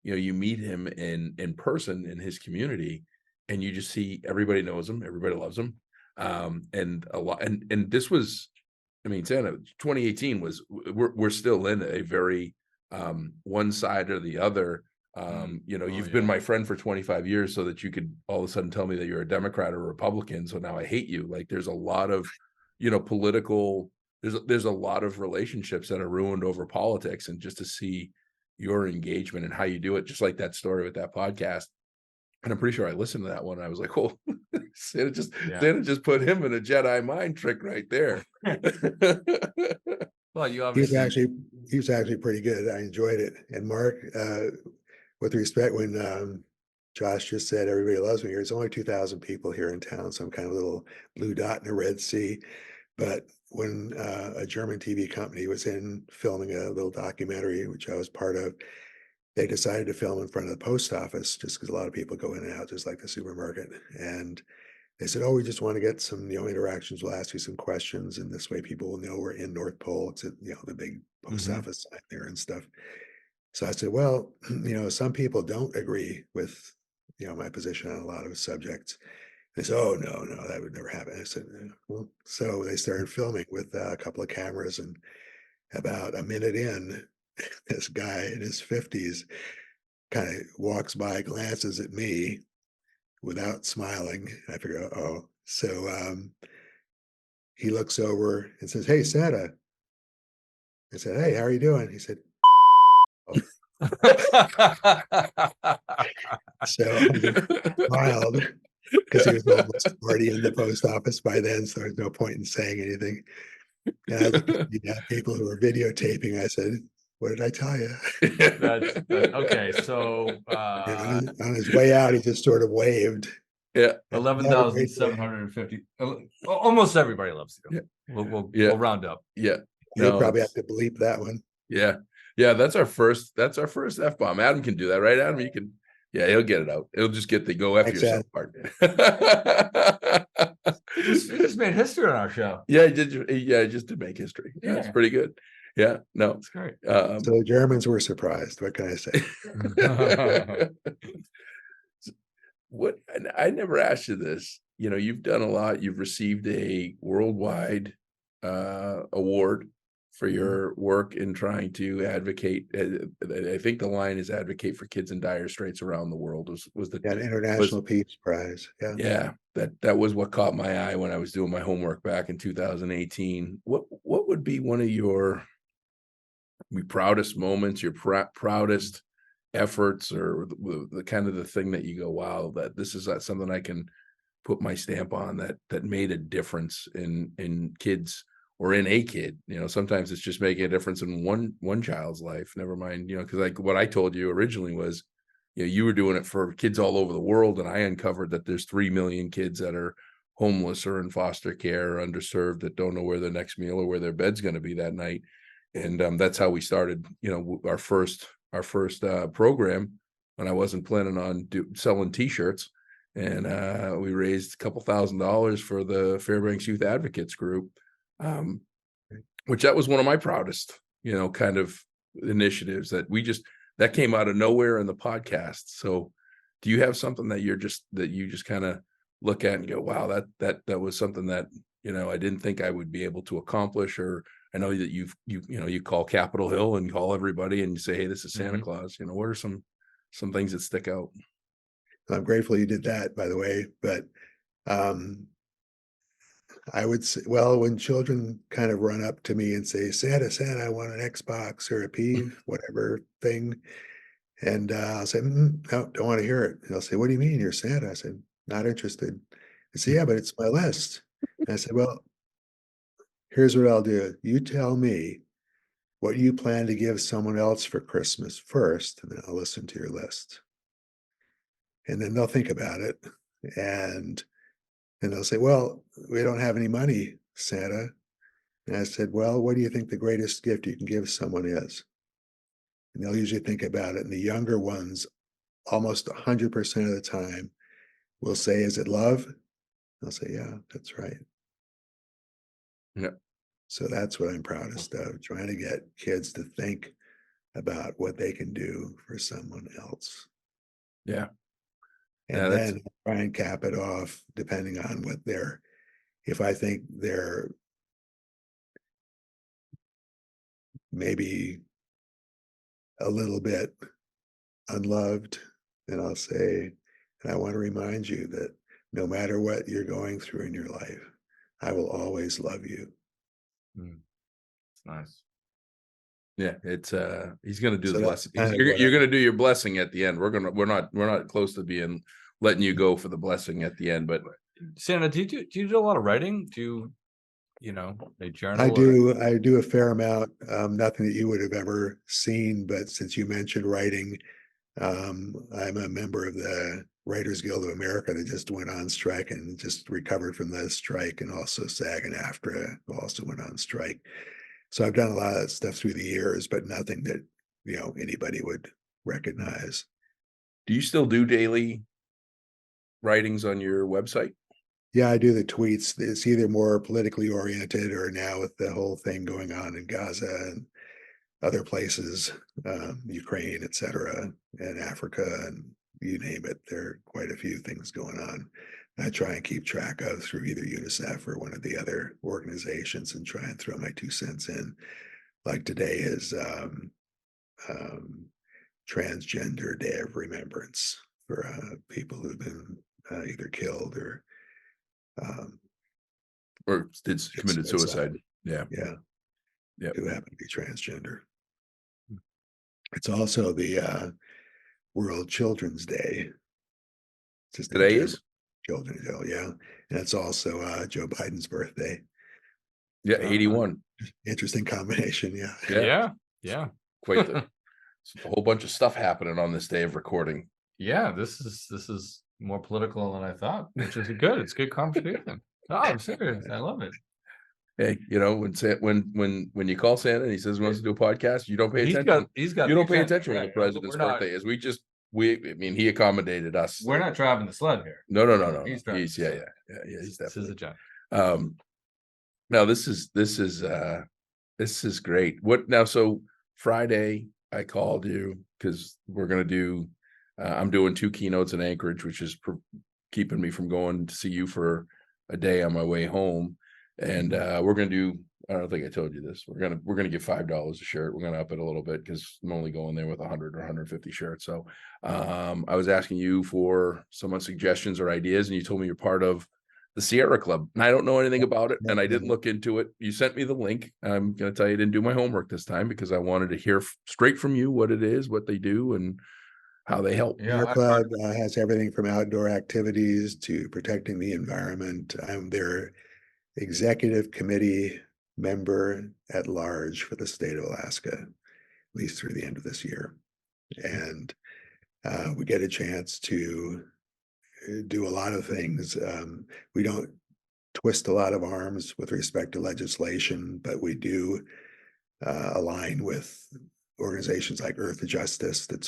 you meet him in person in his community, and you just see everybody knows him, everybody loves him. And a lot, and this was, I mean, Santa 2018 was, we're still in a very one side or the other. You've been yeah. my friend for 25 years, so that you could all of a sudden tell me that you're a Democrat or a Republican, so now I hate you. Like, there's a lot of political, there's a lot of relationships that are ruined over politics, and just to see your engagement and how you do it, just like that story with that podcast. And I'm pretty sure I listened to that one. I was like, oh, Santa just put him in a Jedi mind trick right there. Well, you He was obviously, actually he was actually pretty good. I enjoyed it. And Mark, with respect, when Josh just said everybody loves me here, there's only 2,000 people here in town, so I'm kind of a little blue dot in the Red Sea. But when a German TV company was in filming a little documentary, which I was part of, they decided to film in front of the post office just because a lot of people go in and out, just like the supermarket. And they said, "Oh, we just want to get some, interactions. We'll ask you some questions, and this way people will know we're in North Pole. It's at, the big post Mhm. office sign there and stuff." So I said, "Well, some people don't agree with, my position on a lot of subjects." They said, "Oh, no, no, that would never happen." I said, Well," so they started filming with a couple of cameras, and about a minute in, this guy in his 50s kind of walks by, glances at me without smiling. I figure, oh, so he looks over and says, "Hey, Santa." I said, "Hey, how are you doing?" He said, "Oh." So I just smiled because he was almost already in the post office by then, so there's no point in saying anything. And I looked at the people who were videotaping. I said, "What did I tell you?" okay. So And on his way out, he just sort of waved. Yeah. Have a great day. 11,750. Almost everybody loves you. Yeah. We'll round up. Yeah. They No, probably have to bleep that one. yeah. Yeah. That's our first F-bomb. Adam can do that, right? Adam, you can, yeah, he'll get it out. He'll just get the go F Thanks, yourself Adam. part. You just made history on our show. Yeah, he did. Yeah, he just did make history. Yeah, it's Yeah. pretty good. Yeah, no. That's great. So the Germans were surprised. What can I say? What, and I never asked you this. You've done a lot. You've received a worldwide award for your work in trying to advocate. I think the line is advocate for kids in dire straits around the world. Was the Yeah, an International Peace Prize. Yeah. Yeah, that was what caught my eye when I was doing my homework back in 2018. What would be one of your proudest moments, your proudest efforts, or the kind of the thing that you go, wow, that this is something I can put my stamp on, that made a difference in kids, or in a kid. Sometimes it's just making a difference in one child's life, never mind, because like what I told you originally was, you were doing it for kids all over the world, and I uncovered that there's 3 million kids that are homeless or in foster care or underserved, that don't know where their next meal or where their bed's going to be that night. And that's how we started, our first program, when I wasn't planning on selling T-shirts. And we raised a couple $1,000s for the Fairbanks Youth Advocates Group, which that was one of my proudest, kind of initiatives that came out of nowhere in the podcast. So do you have something that you just kind of look at and go, wow, that was something that, I didn't think I would be able to accomplish? Or I know that you call Capitol Hill and call everybody and you say, hey, this is Santa Claus. What are some things that stick out? I'm grateful you did that, by the way. But I would say, well, when children kind of run up to me and say, "Santa, Santa, I want an Xbox or a P, whatever thing," And I'll say, no, don't want to hear it. And they'll say, what do you mean? You're Santa? I said, not interested. They say, yeah, but it's my list. And I said, well, here's what I'll do. You tell me what you plan to give someone else for Christmas first, and then I'll listen to your list. And then they'll think about it. And then they'll say, well, we don't have any money, Santa. And I said, well, what do you think the greatest gift you can give someone is? And they'll usually think about it. And the younger ones, almost 100% of the time, will say, is it love? I'll say, yeah, that's right. Yeah. So that's what I'm proudest of, trying to get kids to think about what they can do for someone else. Yeah. And Yeah, that's then try and cap it off depending on what they're, if I think they're maybe a little bit unloved, then I'll say, and I want to remind you that no matter what you're going through in your life, I will always love you. It's nice. yeah, it's he's gonna do So the that's blessing. kind of You're, what you're gonna do your blessing at the end. We're not close to being letting you go for the blessing at the end, but Santa, do you do a lot of writing? Do you know, a journal? I do a fair amount, nothing that you would have ever seen, but since you mentioned writing, I'm a member of the Writers Guild of America that just went on strike and just recovered from the strike, and also SAG and AFTRA also went on strike. So I've done a lot of stuff through the years, but nothing that, anybody would recognize. do you still do daily writings on your website? Yeah, I do the tweets. It's either more politically oriented, or now with the whole thing going on in Gaza and other places, Ukraine, et cetera, and Africa, and you name it. There are quite a few things going on. I try and keep track of through either UNICEF or one of the other organizations, and try and throw my 2 cents in. Like today is um, Transgender Day of Remembrance for people who've been either killed or um, Or did committed suicide? Yeah. Yeah, Yeah. who happen to be transgender. It's also the World Children's Day. Just in Today general, is? Children's Day, yeah. And it's also Joe Biden's birthday. Yeah, 81. Interesting combination, yeah. Yeah. Yeah. Quite the a whole bunch of stuff happening on this day of recording. Yeah, this is more political than I thought, which is good. It's good conversation. Oh, I'm serious. I love it. Hey, when you call Santa and he says he wants to do a podcast, you don't pay attention. He's got You the don't pay agenda, attention when the right. president's We're not- birthday is. I mean, he accommodated us. We're not driving the sled here. No. He's driving He's the sled. yeah. He's This is a definitely. agenda. Now this is great. What now? So Friday I called you because we're gonna do. I'm doing 2 keynotes in Anchorage, which is keeping me from going to see you for a day on my way home. And we're gonna do. I don't think I told you this. We're gonna give $5 a shirt. We're gonna up it a little bit because I'm only going there with 100 or 150 shirts. So I was asking you for some suggestions or ideas, and you told me you're part of the Sierra Club. And I don't know anything about it, and I didn't look into it. You sent me the link. I'm gonna tell you I didn't do my homework this time because I wanted to hear straight from you what it is, what they do, and how they help. Your club has everything from outdoor activities to protecting the environment. I'm their executive committee member at large for the state of Alaska, at least through the end of this year. And we get a chance to do a lot of things. We don't twist a lot of arms with respect to legislation, but we do align with organizations like Earth Justice that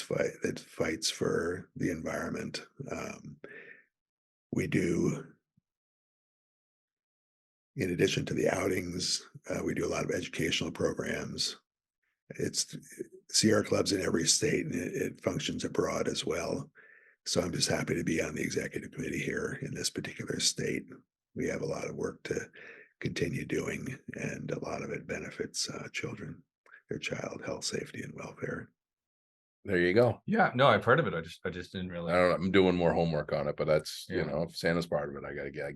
fights for the environment. We do, in addition to the outings, we do a lot of educational programs. It's Sierra Clubs in every state, and it functions abroad as well. So I'm just happy to be on the executive committee here in this particular state. We have a lot of work to continue doing, and a lot of it benefits children, their child health, safety, and welfare. There you go. Yeah, no, I've heard of it. I just didn't really. I don't know. I'm doing more homework on it, but that's Yeah. if Santa's part of it, I gotta get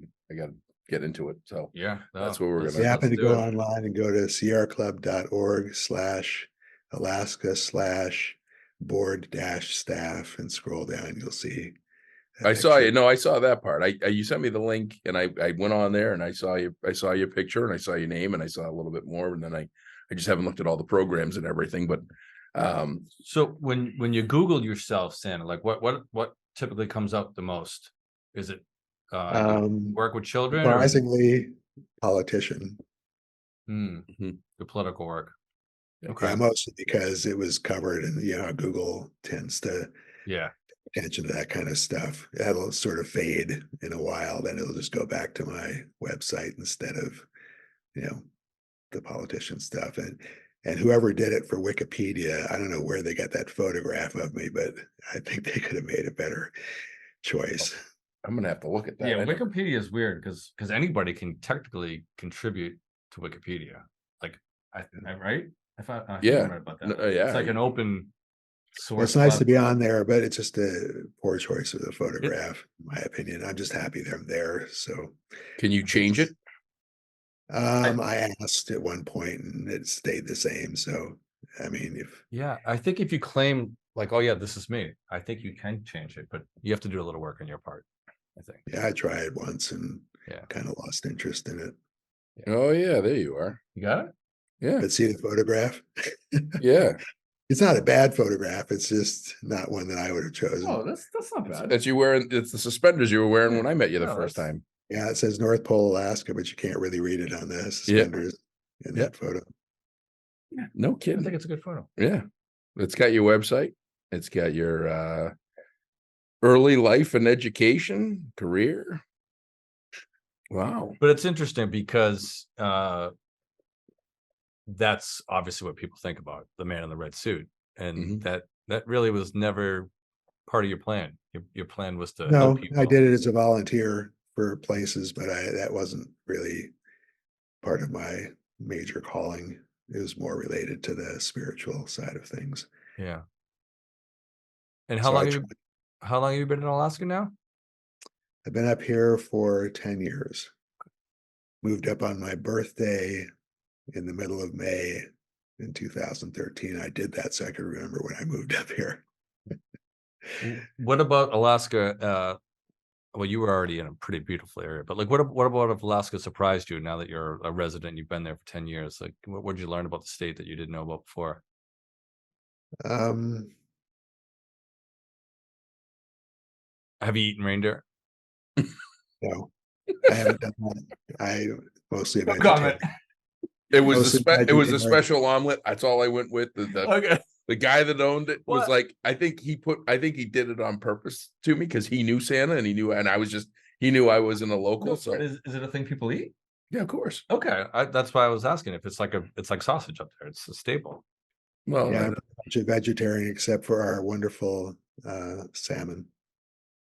into it. So Yeah, that's what we're If gonna you happen to do go it. online and go to sierraclub.org/Alaska/ board dash staff and scroll down, you'll see. I saw you. No, I saw that part. You sent me the link, and I went on there, and I saw your picture, and I saw your name, and I saw a little bit more, and then I just haven't looked at all the programs and everything. But so when you Google yourself, Santa, like what typically comes up the most? Is it you work with children or Surprisingly, politician. the political work? Okay. Yeah, mostly because it was covered, and Google tends to attention to that kind of stuff. That'll sort of fade in a while, then it'll just go back to my website instead of the politician stuff. And whoever did it for Wikipedia, I don't know where they got that photograph of me, but I think they could have made a better choice. I'm gonna have to look at that. Yeah, Wikipedia is weird because anybody can technically contribute to Wikipedia. Like, right? I thought I'm right about that. It's like an open source. Well, it's nice to be on there, but it's just a poor choice of the photograph, in my opinion. I'm just happy they're there. So, can you change it? I asked at one point, and it stayed the same. So, I mean, I think if you claim like, oh yeah, this is me, I think you can change it, but you have to do a little work on your part, I think. Yeah, I tried once and kind of lost interest in it. Oh yeah, there you are. You got it. Yeah. But see the photograph? Yeah. It's not a bad photograph. It's just not one that I would have chosen. Oh, that's not bad. That's you wearing. It's the suspenders you were wearing when I met you the first time. Yeah, it says North Pole, Alaska, but you can't really read it on the suspenders in that photo. Yeah, no kidding. I think it's a good photo. Yeah. It's got your website. It's got your early life and education, career. Wow. But it's interesting because that's obviously what people think about, the man in the red suit. And that really was never part of your plan. Your plan was to help people. I did it as a volunteer for places, but that wasn't really part of my major calling. It was more related to the spiritual side of things. Yeah. And how long have you been in Alaska now? I've been up here for 10 years. Moved up on my birthday in the middle of May in 2013. I did that so I could remember when I moved up here. What about Alaska? Well, you were already in a pretty beautiful area, but like, what about if Alaska surprised you now that you're a resident? You've been there for 10 years. Like, what did you learn about the state that you didn't know about before? Have you eaten reindeer? No, I haven't done that. I mostly No comment. It was a special omelet. That's all I went with. The guy that owned it was like, I think he did it on purpose to me because he knew Santa and he knew I was in a local. So is it a thing people eat? Yeah, of course. Okay, that's why I was asking if it's like sausage up there. It's a staple. Well, yeah, I'm a vegetarian except for our wonderful salmon.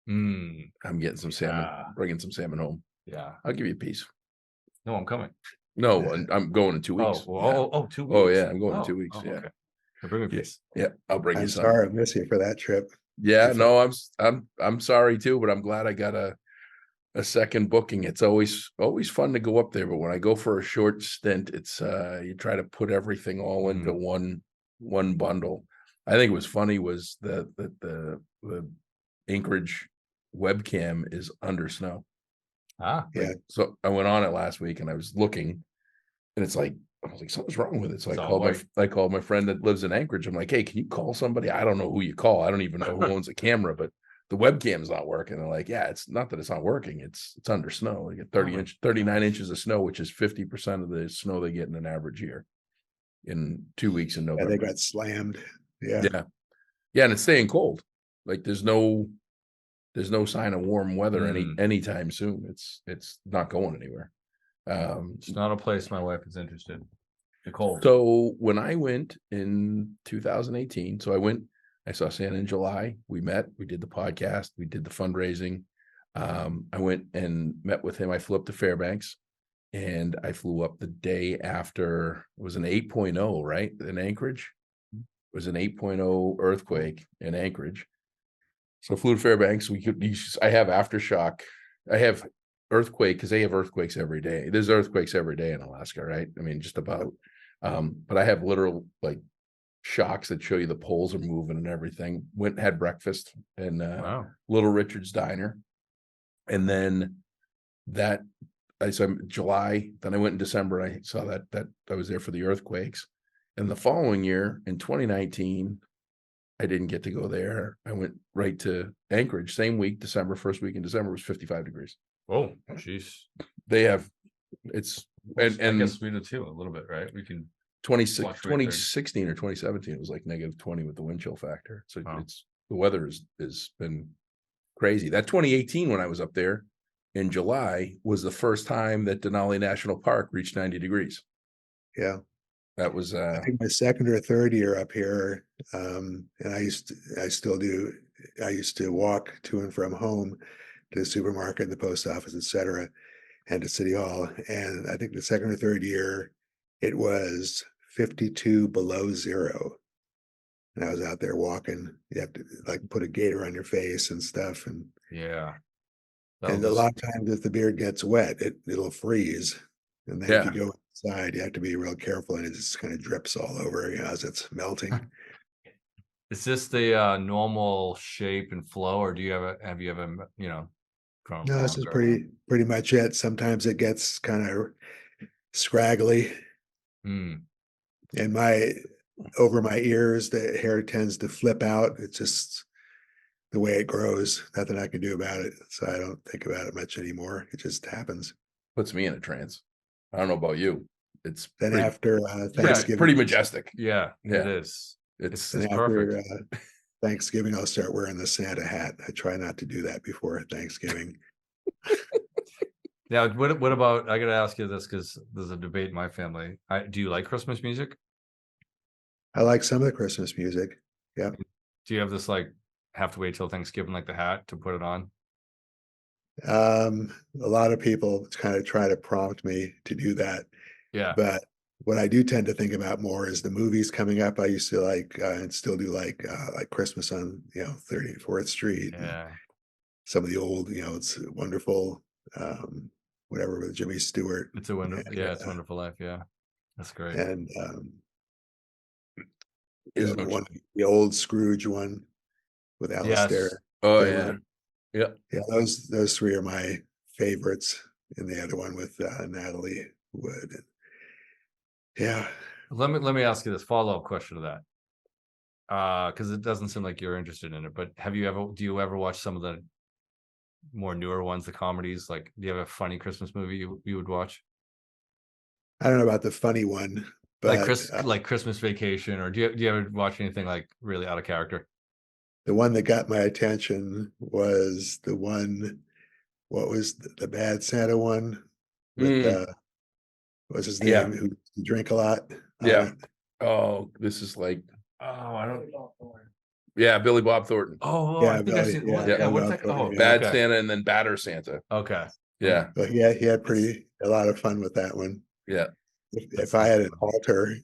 I'm getting some salmon, bringing some salmon home. Yeah, I'll give you a piece. No, I'm coming. No, I'm going in 2 weeks. 2 weeks. Oh yeah, I'm going in 2 weeks. Yeah. Okay. Bring me a piece. Yeah, I'll bring you some. I'm sorry I miss you for that trip. Yeah, no, I'm sorry too, but I'm glad I got a second booking. It's always fun to go up there, but when I go for a short stint, it's you try to put everything all into one bundle. I think it was funny was that the Anchorage webcam is under snow. Yeah. So I went on it last week and I was looking, and it's like, I was like, something's wrong with it. So I called my friend that lives in Anchorage. I'm like, hey, can you call somebody? I don't know who you call. I don't even know who owns a camera, but the webcam's not working. They're like, yeah, it's not that it's not working. It's under snow. You get 39 inches of snow, which is 50% of the snow they get in an average year in 2 weeks in November. Yeah, they got slammed. Yeah. Yeah. And it's staying cold. Like there's no sign of warm weather anytime soon. It's not going anywhere. It's not a place my wife is interested. The cold. So when I went in 2018, I saw Santa in July. We met, we did the podcast, we did the fundraising. I went and met with him. I flew up to Fairbanks and I flew up the day after. It was an 8.0, right? In Anchorage. It was an 8.0 earthquake in Anchorage. So I flew to Fairbanks. I have aftershock. I have earthquake because they have earthquakes every day. There's earthquakes every day in Alaska, right? I mean, just about. But I have literal like shocks that show you the poles are moving and everything. Went and had breakfast in Wow. Little Richard's Diner. And then that I saw July, then I went in December. I saw that I was there for the earthquakes. And the following year in 2019, I didn't get to go there. I went right to Anchorage, same week, December, first week in December was 55 degrees. Oh, jeez. They have it's I and guess we do too, a little bit, right? We can 2016 or 2017, it was like -20 with the wind chill factor. So it's the weather is been crazy. That 2018 when I was up there in July was the first time that Denali National Park reached 90 degrees. Yeah. That was I think my second or third year up here, and I still do. I used to walk to and from home to the supermarket, the post office, etc., and to City Hall. And I think the second or third year, it was 52 below zero. And I was out there walking. You have to like put a gaiter on your face and stuff. And yeah. a lot of times if the beard gets wet, it'll freeze. And then if you go inside, you have to be real careful, and it just kind of drips all over, as it's melting. Is this the normal shape and flow, or have you ever grown No, this is longer? pretty much it. Sometimes it gets kind of scraggly, Mm, and over my ears, the hair tends to flip out. It's just the way it grows. Nothing I can do about it. So I don't think about it much anymore. It just happens. puts me in a trance. I don't know about you. It's Then pretty, after Thanksgiving, pretty majestic. yeah, Yeah. it is. It's and perfect. after Thanksgiving, I'll start wearing the Santa hat. I try not to do that before Thanksgiving. Now, what about? I got to ask you this because there's a debate in my family. Do you like Christmas music? I like some of the Christmas music. Yeah. Do you have this like have to wait till Thanksgiving, like the hat, to put it on? A lot of people kind of try to prompt me to do that. Yeah. But what I do tend to think about more is the movies coming up. I used to like and still do like Christmas on 34th Street. And Yeah. some of the old, it's wonderful, whatever with Jimmy Stewart. It's a wonderful. Yeah, it's a Wonderful Life. Yeah, that's great. And Is the old Scrooge one with Alistair. Yes. Oh Fairlawn. yeah. Yeah, those three are my favorites. And the other one with Natalie Wood. Yeah. Let me ask you this follow-up question to that. Because it doesn't seem like you're interested in it, but do you ever watch some of the more newer ones, the comedies? Like, do you have a funny Christmas movie you would watch? I don't know about the funny one, but like Christmas Vacation, or do you ever watch anything like really out of character? the one that got my attention was the one, what was the Bad Santa one with what's his name, who drink a lot? Yeah. Oh, this is like, I don't. yeah, Billy Bob Thornton. Oh, Yeah, I think I've seen. yeah, Yeah, what's Bob that? Thornton, Oh, yeah. Bad okay. Santa and then Batter Santa. Okay. Yeah. But yeah, he had a lot of fun with that one. Yeah. If I had an alter,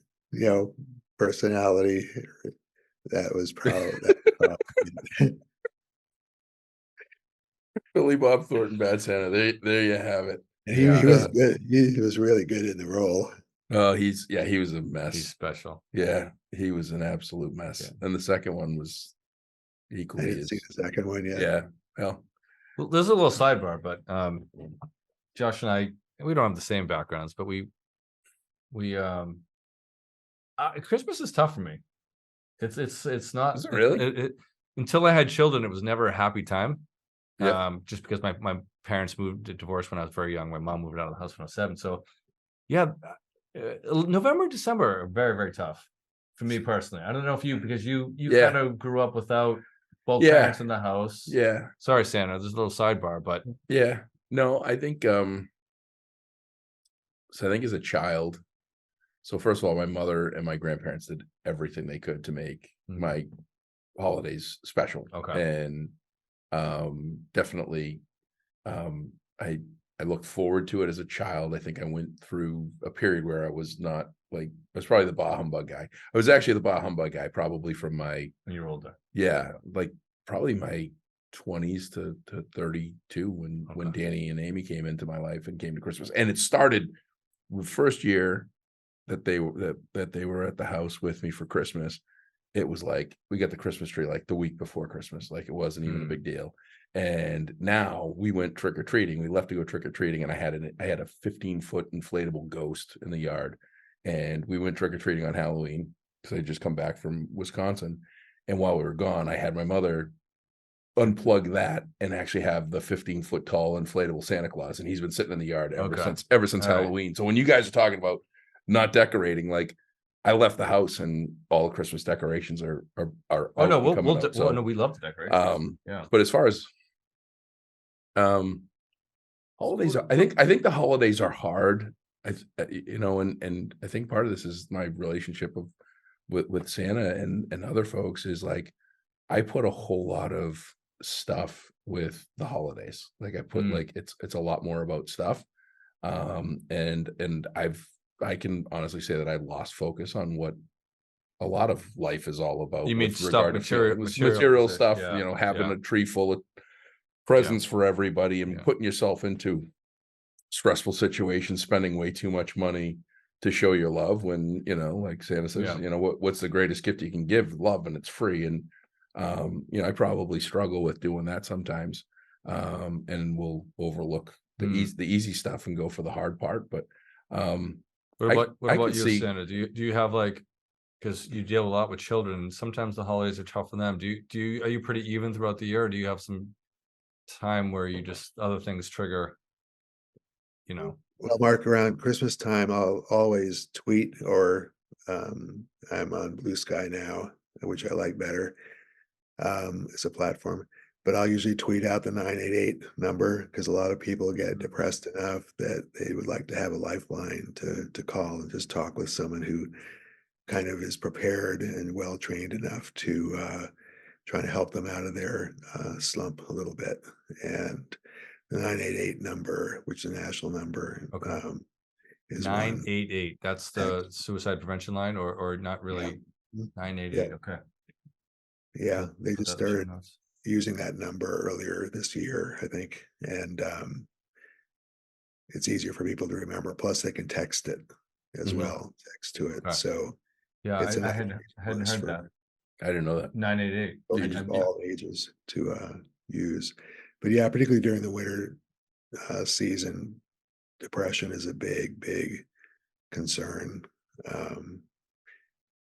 personality, that was probably Billy Bob Thornton, Bad Santa. There you have it. and he was good. He was really good in the role. Oh, he was a mess. He's special. Yeah, he was an absolute mess. Yeah. And the second one was I equally didn't see the second one yet. yeah. Well, There's a little sidebar, but Josh and I, we don't have the same backgrounds, but we Christmas is tough for me. It's not. Is it really? Until I had children, it was never a happy time. Yeah. Just because my parents divorced when I was very young. My mom moved out of the house when I was 7. So yeah, November, December are very, very tough for me personally. I don't know if because you kind of grew up without both parents in the house. Yeah. Sorry, Santa. There's a little sidebar, but Yeah. No, I think so I think as a child, so first of all, my mother and my grandparents did everything they could to make my holidays special. Okay. And definitely I looked forward to it as a child. I think I went through a period where I was not like, I was probably the bah humbug guy. I was actually the bah humbug guy, probably from my when you're older. Yeah, like probably my 20s to 32 when Danny and Amy came into my life and came to Christmas. And it started the first year that they were at the house with me for Christmas. it was like we got the Christmas tree like the week before Christmas, like it wasn't even a big deal. And now we went trick or treating. We left to go trick or treating, and I had a 15-foot inflatable ghost in the yard, and we went trick or treating on Halloween because I just come back from Wisconsin. And while we were gone, I had my mother unplug that and actually have the 15-foot tall inflatable Santa Claus, and he's been sitting in the yard ever since All right. Halloween. So when you guys are talking about not decorating, like I left the house and all the Christmas decorations are Oh out no, and we'll coming we'll, up. well, So no, we love to decorate. Yeah. but as far as holidays are, I think the holidays are hard. You know, and I think part of this is my relationship with Santa and other folks is like I put a whole lot of stuff with the holidays. Like I put like it's a lot more about stuff. And I can honestly say that I lost focus on what a lot of life is all about. You mean with stuff, regard to material stuff, yeah, you know, having yeah. a tree full of presents for everybody and putting yourself into stressful situations, spending way too much money to show your love when, you know, like Santa says, you know, what's the greatest gift you can give? Love, and it's free. And you know, I probably struggle with doing that sometimes. And we'll overlook the easy stuff and go for the hard part. But What I about could you, see Santa? Do you have like, because you deal a lot with children, and sometimes the holidays are tough for them. Are you pretty even throughout the year, or do you have some time where you just other things trigger, you know? Well, Mark, around Christmas time, I'll always tweet, or I'm on Blue Sky now, which I like better as a platform. But I'll usually tweet out the 988 number because a lot of people get depressed enough that they would like to have a lifeline to call and just talk with someone who kind of is prepared and well trained enough to try to help them out of their slump a little bit. And the 988 number, which is a national number, Okay. is one 988. That's the suicide prevention line, or not really? Yeah. 988. Okay. Yeah, they Put just that in the show started notes. using that number earlier this year, I think, and it's easier for people to remember. Plus, they can text it as well, text to it. Okay. So Yeah, it's I another hadn't resource heard for that. I didn't know that. 988. folks of all ages to use. But yeah, particularly during the winter season, depression is a big concern. Um,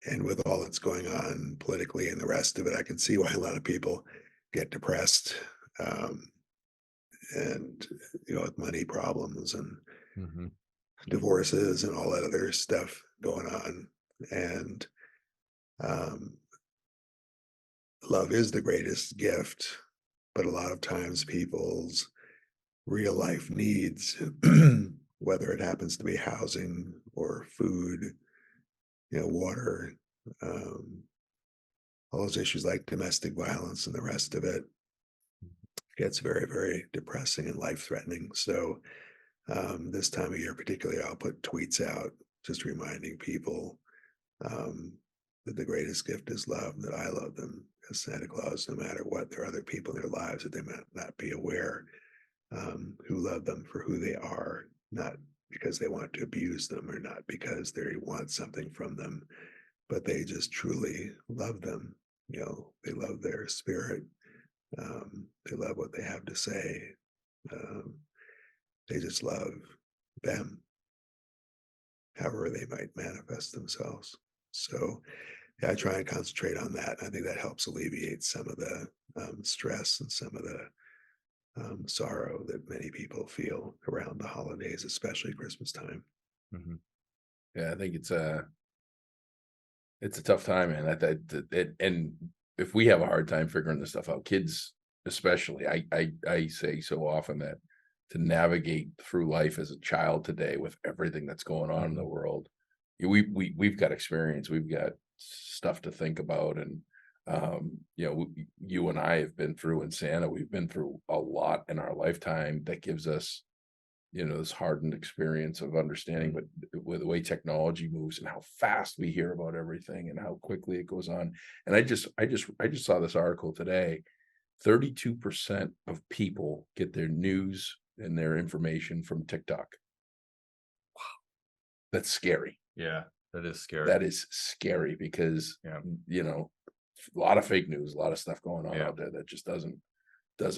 and with all that's going on politically and the rest of it, I can see why a lot of people get depressed. And with money problems and divorces and all that other stuff going on. And um, love is the greatest gift, but a lot of times people's real life needs, whether it happens to be housing or food, water, um, all those issues like domestic violence and the rest of it, gets very depressing and life threatening. So this time of year, particularly, I'll put tweets out just reminding people that the greatest gift is love, that I love them as Santa Claus, no matter what. There are other people in their lives that they might not be aware, who love them for who they are, not because they want to abuse them or not because they want something from them, but they just truly love them. They love their spirit. They love what they have to say. They just love them, however they might manifest themselves. So yeah, I try and concentrate on that. I think that helps alleviate some of the stress and some of the sorrow that many people feel around the holidays, especially Christmas time. Yeah, I think it's a tough time, man. And if we have a hard time figuring this stuff out, kids especially, I say so often that to navigate through life as a child today with everything that's going on in the world, we've got experience, we've got stuff to think about, and you and I have been through, and Santa, we've been through a lot in our lifetime that gives us this hardened experience of understanding, but with the way technology moves and how fast we hear about everything and how quickly it goes on. And I just saw this article today. 32% of people get their news and their information from TikTok. Wow. That's scary. Yeah, That is scary. that is scary because, Yeah. you know, a lot of fake news, a lot of stuff going on Yeah. out there that just doesn't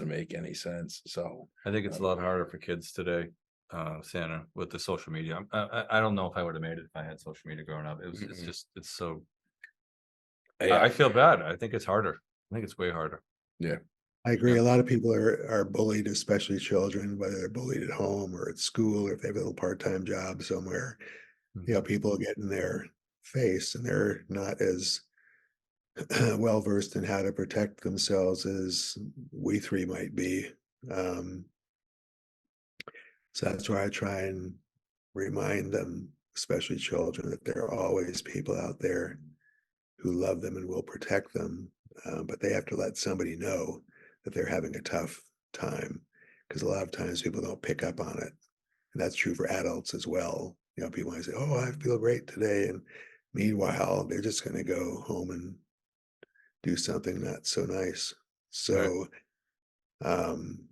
make any sense. So I think it's a lot harder for kids today, Santa, with the social media. I don't know if I would have made it if I had social media growing up. It's Mhm. just, it's so, yeah, I feel bad. I think it's harder. I think it's way harder. yeah, I agree. Yeah. A lot of people are bullied, especially children, whether they're bullied at home or at school, or if they have a little part-time job somewhere. You know, Mhm. people get in their face and they're not as well versed in how to protect themselves as we three might be. Um, so that's why I try and remind them, especially children, that there are always people out there who love them and will protect them. But they have to let somebody know that they're having a tough time, because a lot of times people don't pick up on it. And that's true for adults as well. You know, people might say, "Oh, I feel great today." And meanwhile, they're just going to go home and do something not so nice. Right. So, um,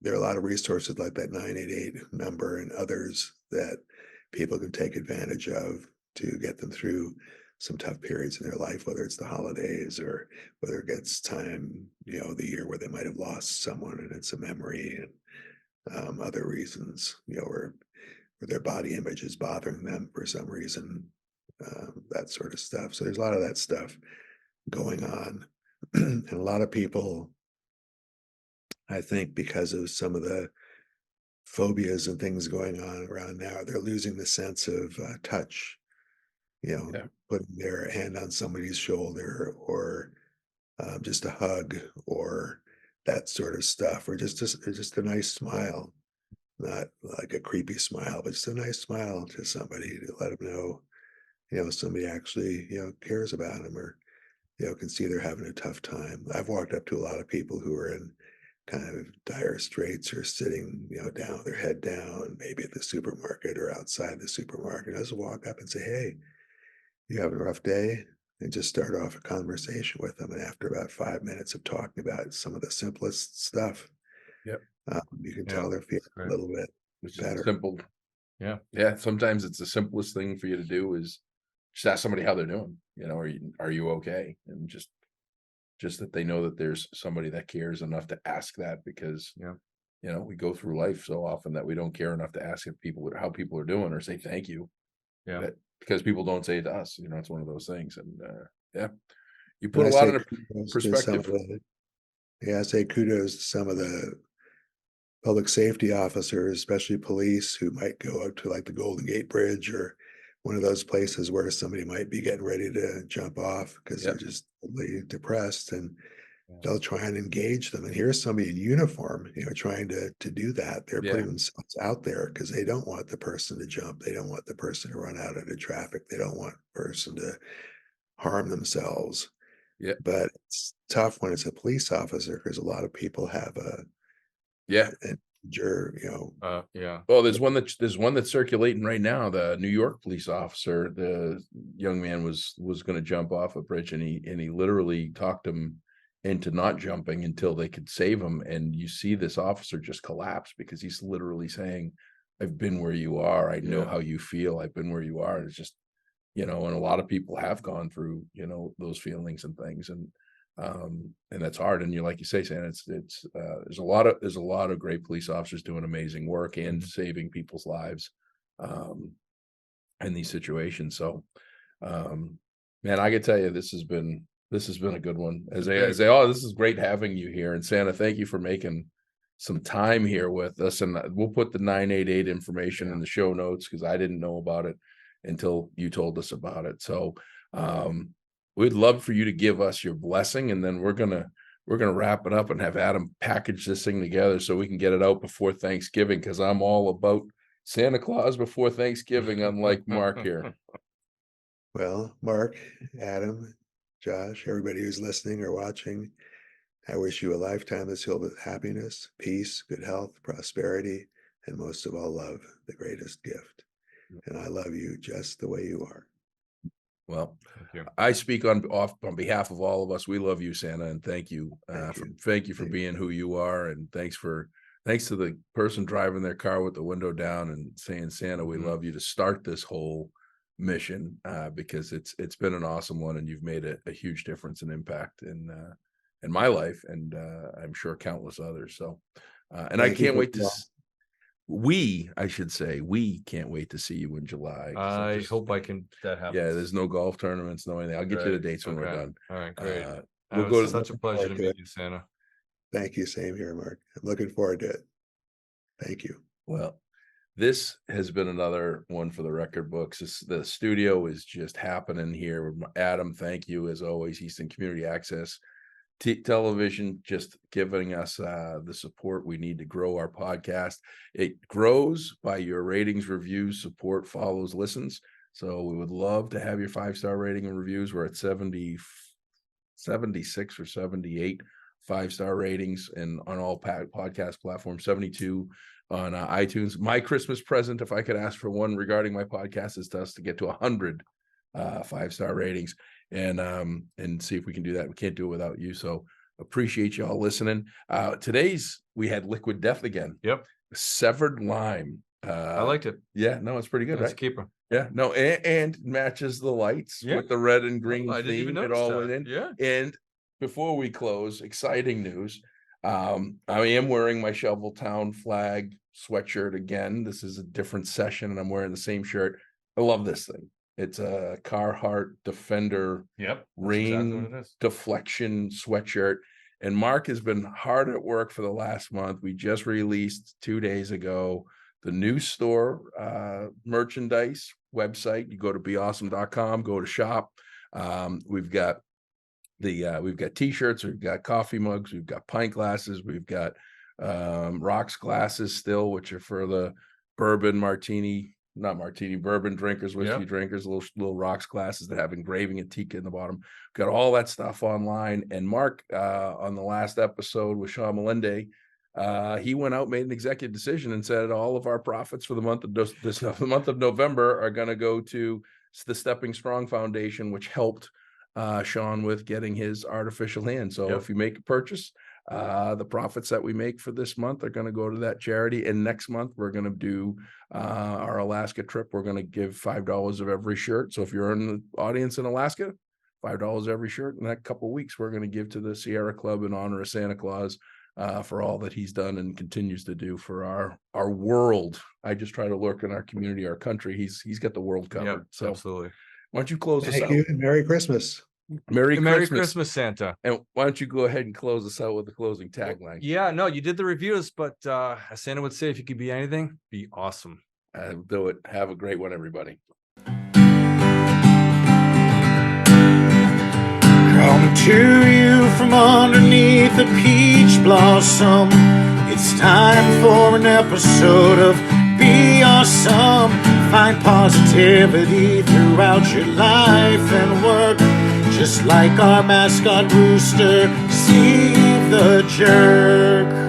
there are a lot of resources like that 988 number and others that people can take advantage of to get them through some tough periods in their life, whether it's the holidays or whether it gets time, you know, the year where they might have lost someone and it's a memory, and other reasons, you know, where their body image is bothering them for some reason, that sort of stuff. So there's a lot of that stuff going on. And a lot of people, I think, because of some of the phobias and things going on around now, they're losing the sense of touch, you know, yeah, putting their hand on somebody's shoulder, or just a hug, or that sort of stuff, or just a nice smile, not like a creepy smile, but just a nice smile to somebody to let them know, you know, somebody actually, you know, cares about them, or, you know, can see they're having a tough time. I've walked up to a lot of people who are in kind of dire straits, or sitting, you know, down with their head down, maybe at the supermarket or outside the supermarket. I just walk up and say, "Hey, you having a rough day?" And just start off a conversation with them. And after about 5 minutes of talking about some of the simplest stuff, yep. you can Yeah. tell they're feeling That's a great. little bit It's just better. simple. Yeah. Yeah, sometimes it's the simplest thing for you to do is just ask somebody how they're doing. You know, are you okay? And just that they know that there's somebody that cares enough to ask that, because Yeah. you know, we go through life so often that we don't care enough to ask if people how people are doing or say thank you. Yeah. That because people don't say it to us. You know, it's one of those things. And yeah, you And put I a lot say into kudos to some of perspective. the, yeah, I say kudos to some of the public safety officers, especially police, who might go up to like the Golden Gate Bridge or one of those places where somebody might be getting ready to jump off because they're Yep. just totally depressed, and Yeah. they'll try and engage them. And here's somebody in uniform, you know, trying to do that. They're Yeah. putting themselves out there because they don't want the person to jump. They don't want the person to run out into traffic. They don't want the person to harm themselves. Yeah. But it's tough when it's a police officer, because a lot of people have Yeah. an injure, you know. Yeah. Well, there's one that's circulating right now. The New York police officer, the young man was going to jump off a bridge, and he literally talked him into not jumping until they could save him. And you see this officer just collapse because he's literally saying, "I've been where you are. I know Yeah. how you feel. I've been where you are." And it's just, you know, and a lot of people have gone through, you know, those feelings and things. And that's hard. And you, like you say, Sam, it's there's a lot of great police officers doing amazing work and Mhm. saving people's lives um in these situations. So man, I can tell you this has been a good one. Oh, this is great having you here. And Santa, thank you for making some time here with us. And we'll put the 988 information in the show notes, because I didn't know about it until you told us about it. So we'd love for you to give us your blessing, and then we're gonna wrap it up and have Adam package this thing together so we can get it out before Thanksgiving, because I'm all about Santa Claus before Thanksgiving, unlike Mark here. Well, Mark, Adam, Josh, everybody who's listening or watching, I wish you a lifetime that's filled with happiness, peace, good health, prosperity, and most of all, love, the greatest gift. And I love you just the way you are. Well, Thank you. I speak on behalf of all of us. We love you, Santa, and thank you. Thank you for being who you are, and thanks to the person driving their car with the window down and saying, "Santa, we Mhm. love you," to start this whole mission, because it's been an awesome one, and you've made a huge difference and impact in my life, and I'm sure countless others. So, and I Thank you can't for wait to. I should say, we can't wait to see you in July. I hope I can. That happens. Yeah, there's no golf tournaments, no anything. I'll get you the Right, dates when we're okay. done. All right, great. We'll It go was to such a pleasure to forward to meet it. you, Santa. Thank you. Same here, Mark. I'm looking forward to it. Thank you. Well, this has been another one for the record books. The studio is just happening here. Adam, thank you as always. Easton Community Access Television, just giving us the support we need to grow our podcast. It grows by your ratings, reviews, support, follows, listens. So we would love to have your 5-star rating and reviews. We're at 76 or 78 5-star ratings, and on all podcast platforms, 72 on iTunes. My Christmas present, if I could ask for one regarding my podcast, is to us to get to 100 5-star ratings, and see if we can do that. We can't do it without you. So appreciate y'all listening. Today's, we had Liquid Death again. Yep. Severed Lime. I liked it. Yeah, no, it's pretty good, That's a right? keeper. Yeah, no, and matches the lights Yeah. with the red and green I didn't even theme. It notice all that. went in. Yeah. And before we close, exciting news. I am wearing my Shoveltown flag sweatshirt again. This is a different session, and I'm wearing the same shirt. I love this thing. It's a Carhartt Defender Yep. rain deflection sweatshirt. And Mark has been hard at work for the last month. We just released 2 days ago the new store merchandise website. You go to beawesome.com, go to shop. We've got t-shirts, we've got coffee mugs, we've got pint glasses, we've got rocks glasses still, which are for the bourbon drinkers, whiskey drinkers, little rocks glasses that have engraving and Tika in the bottom. Got all that stuff online. And Mark, on the last episode with Sean Melende, he went out, made an executive decision, and said all of our profits for the month of the month of November are going to go to the Stepping Strong Foundation, which helped Sean with getting his artificial hand. So if you make a purchase, the profits that we make for this month are going to go to that charity. And next month we're going to do our Alaska trip. We're going to give $5 of every shirt. So if you're in the audience in Alaska, $5 every shirt. In that couple of weeks, we're going to give to the Sierra Club in honor of Santa Claus for all that he's done and continues to do for our world. I just try to lurk in our community, our country. He's got the world covered. Yep, so absolutely. Why don't you close us out? Thank you, and Merry Christmas. Merry Christmas, Santa. And why don't you go ahead and close us out with the closing tagline? Yeah, no, you did the reviews, but as Santa would say, if you could be anything, be awesome. Do it. Have a great one, everybody. Coming to you from underneath a peach blossom. It's time for an episode of Be Awesome. Find positivity throughout your life and work. Just like our mascot rooster, Steve the Jerk.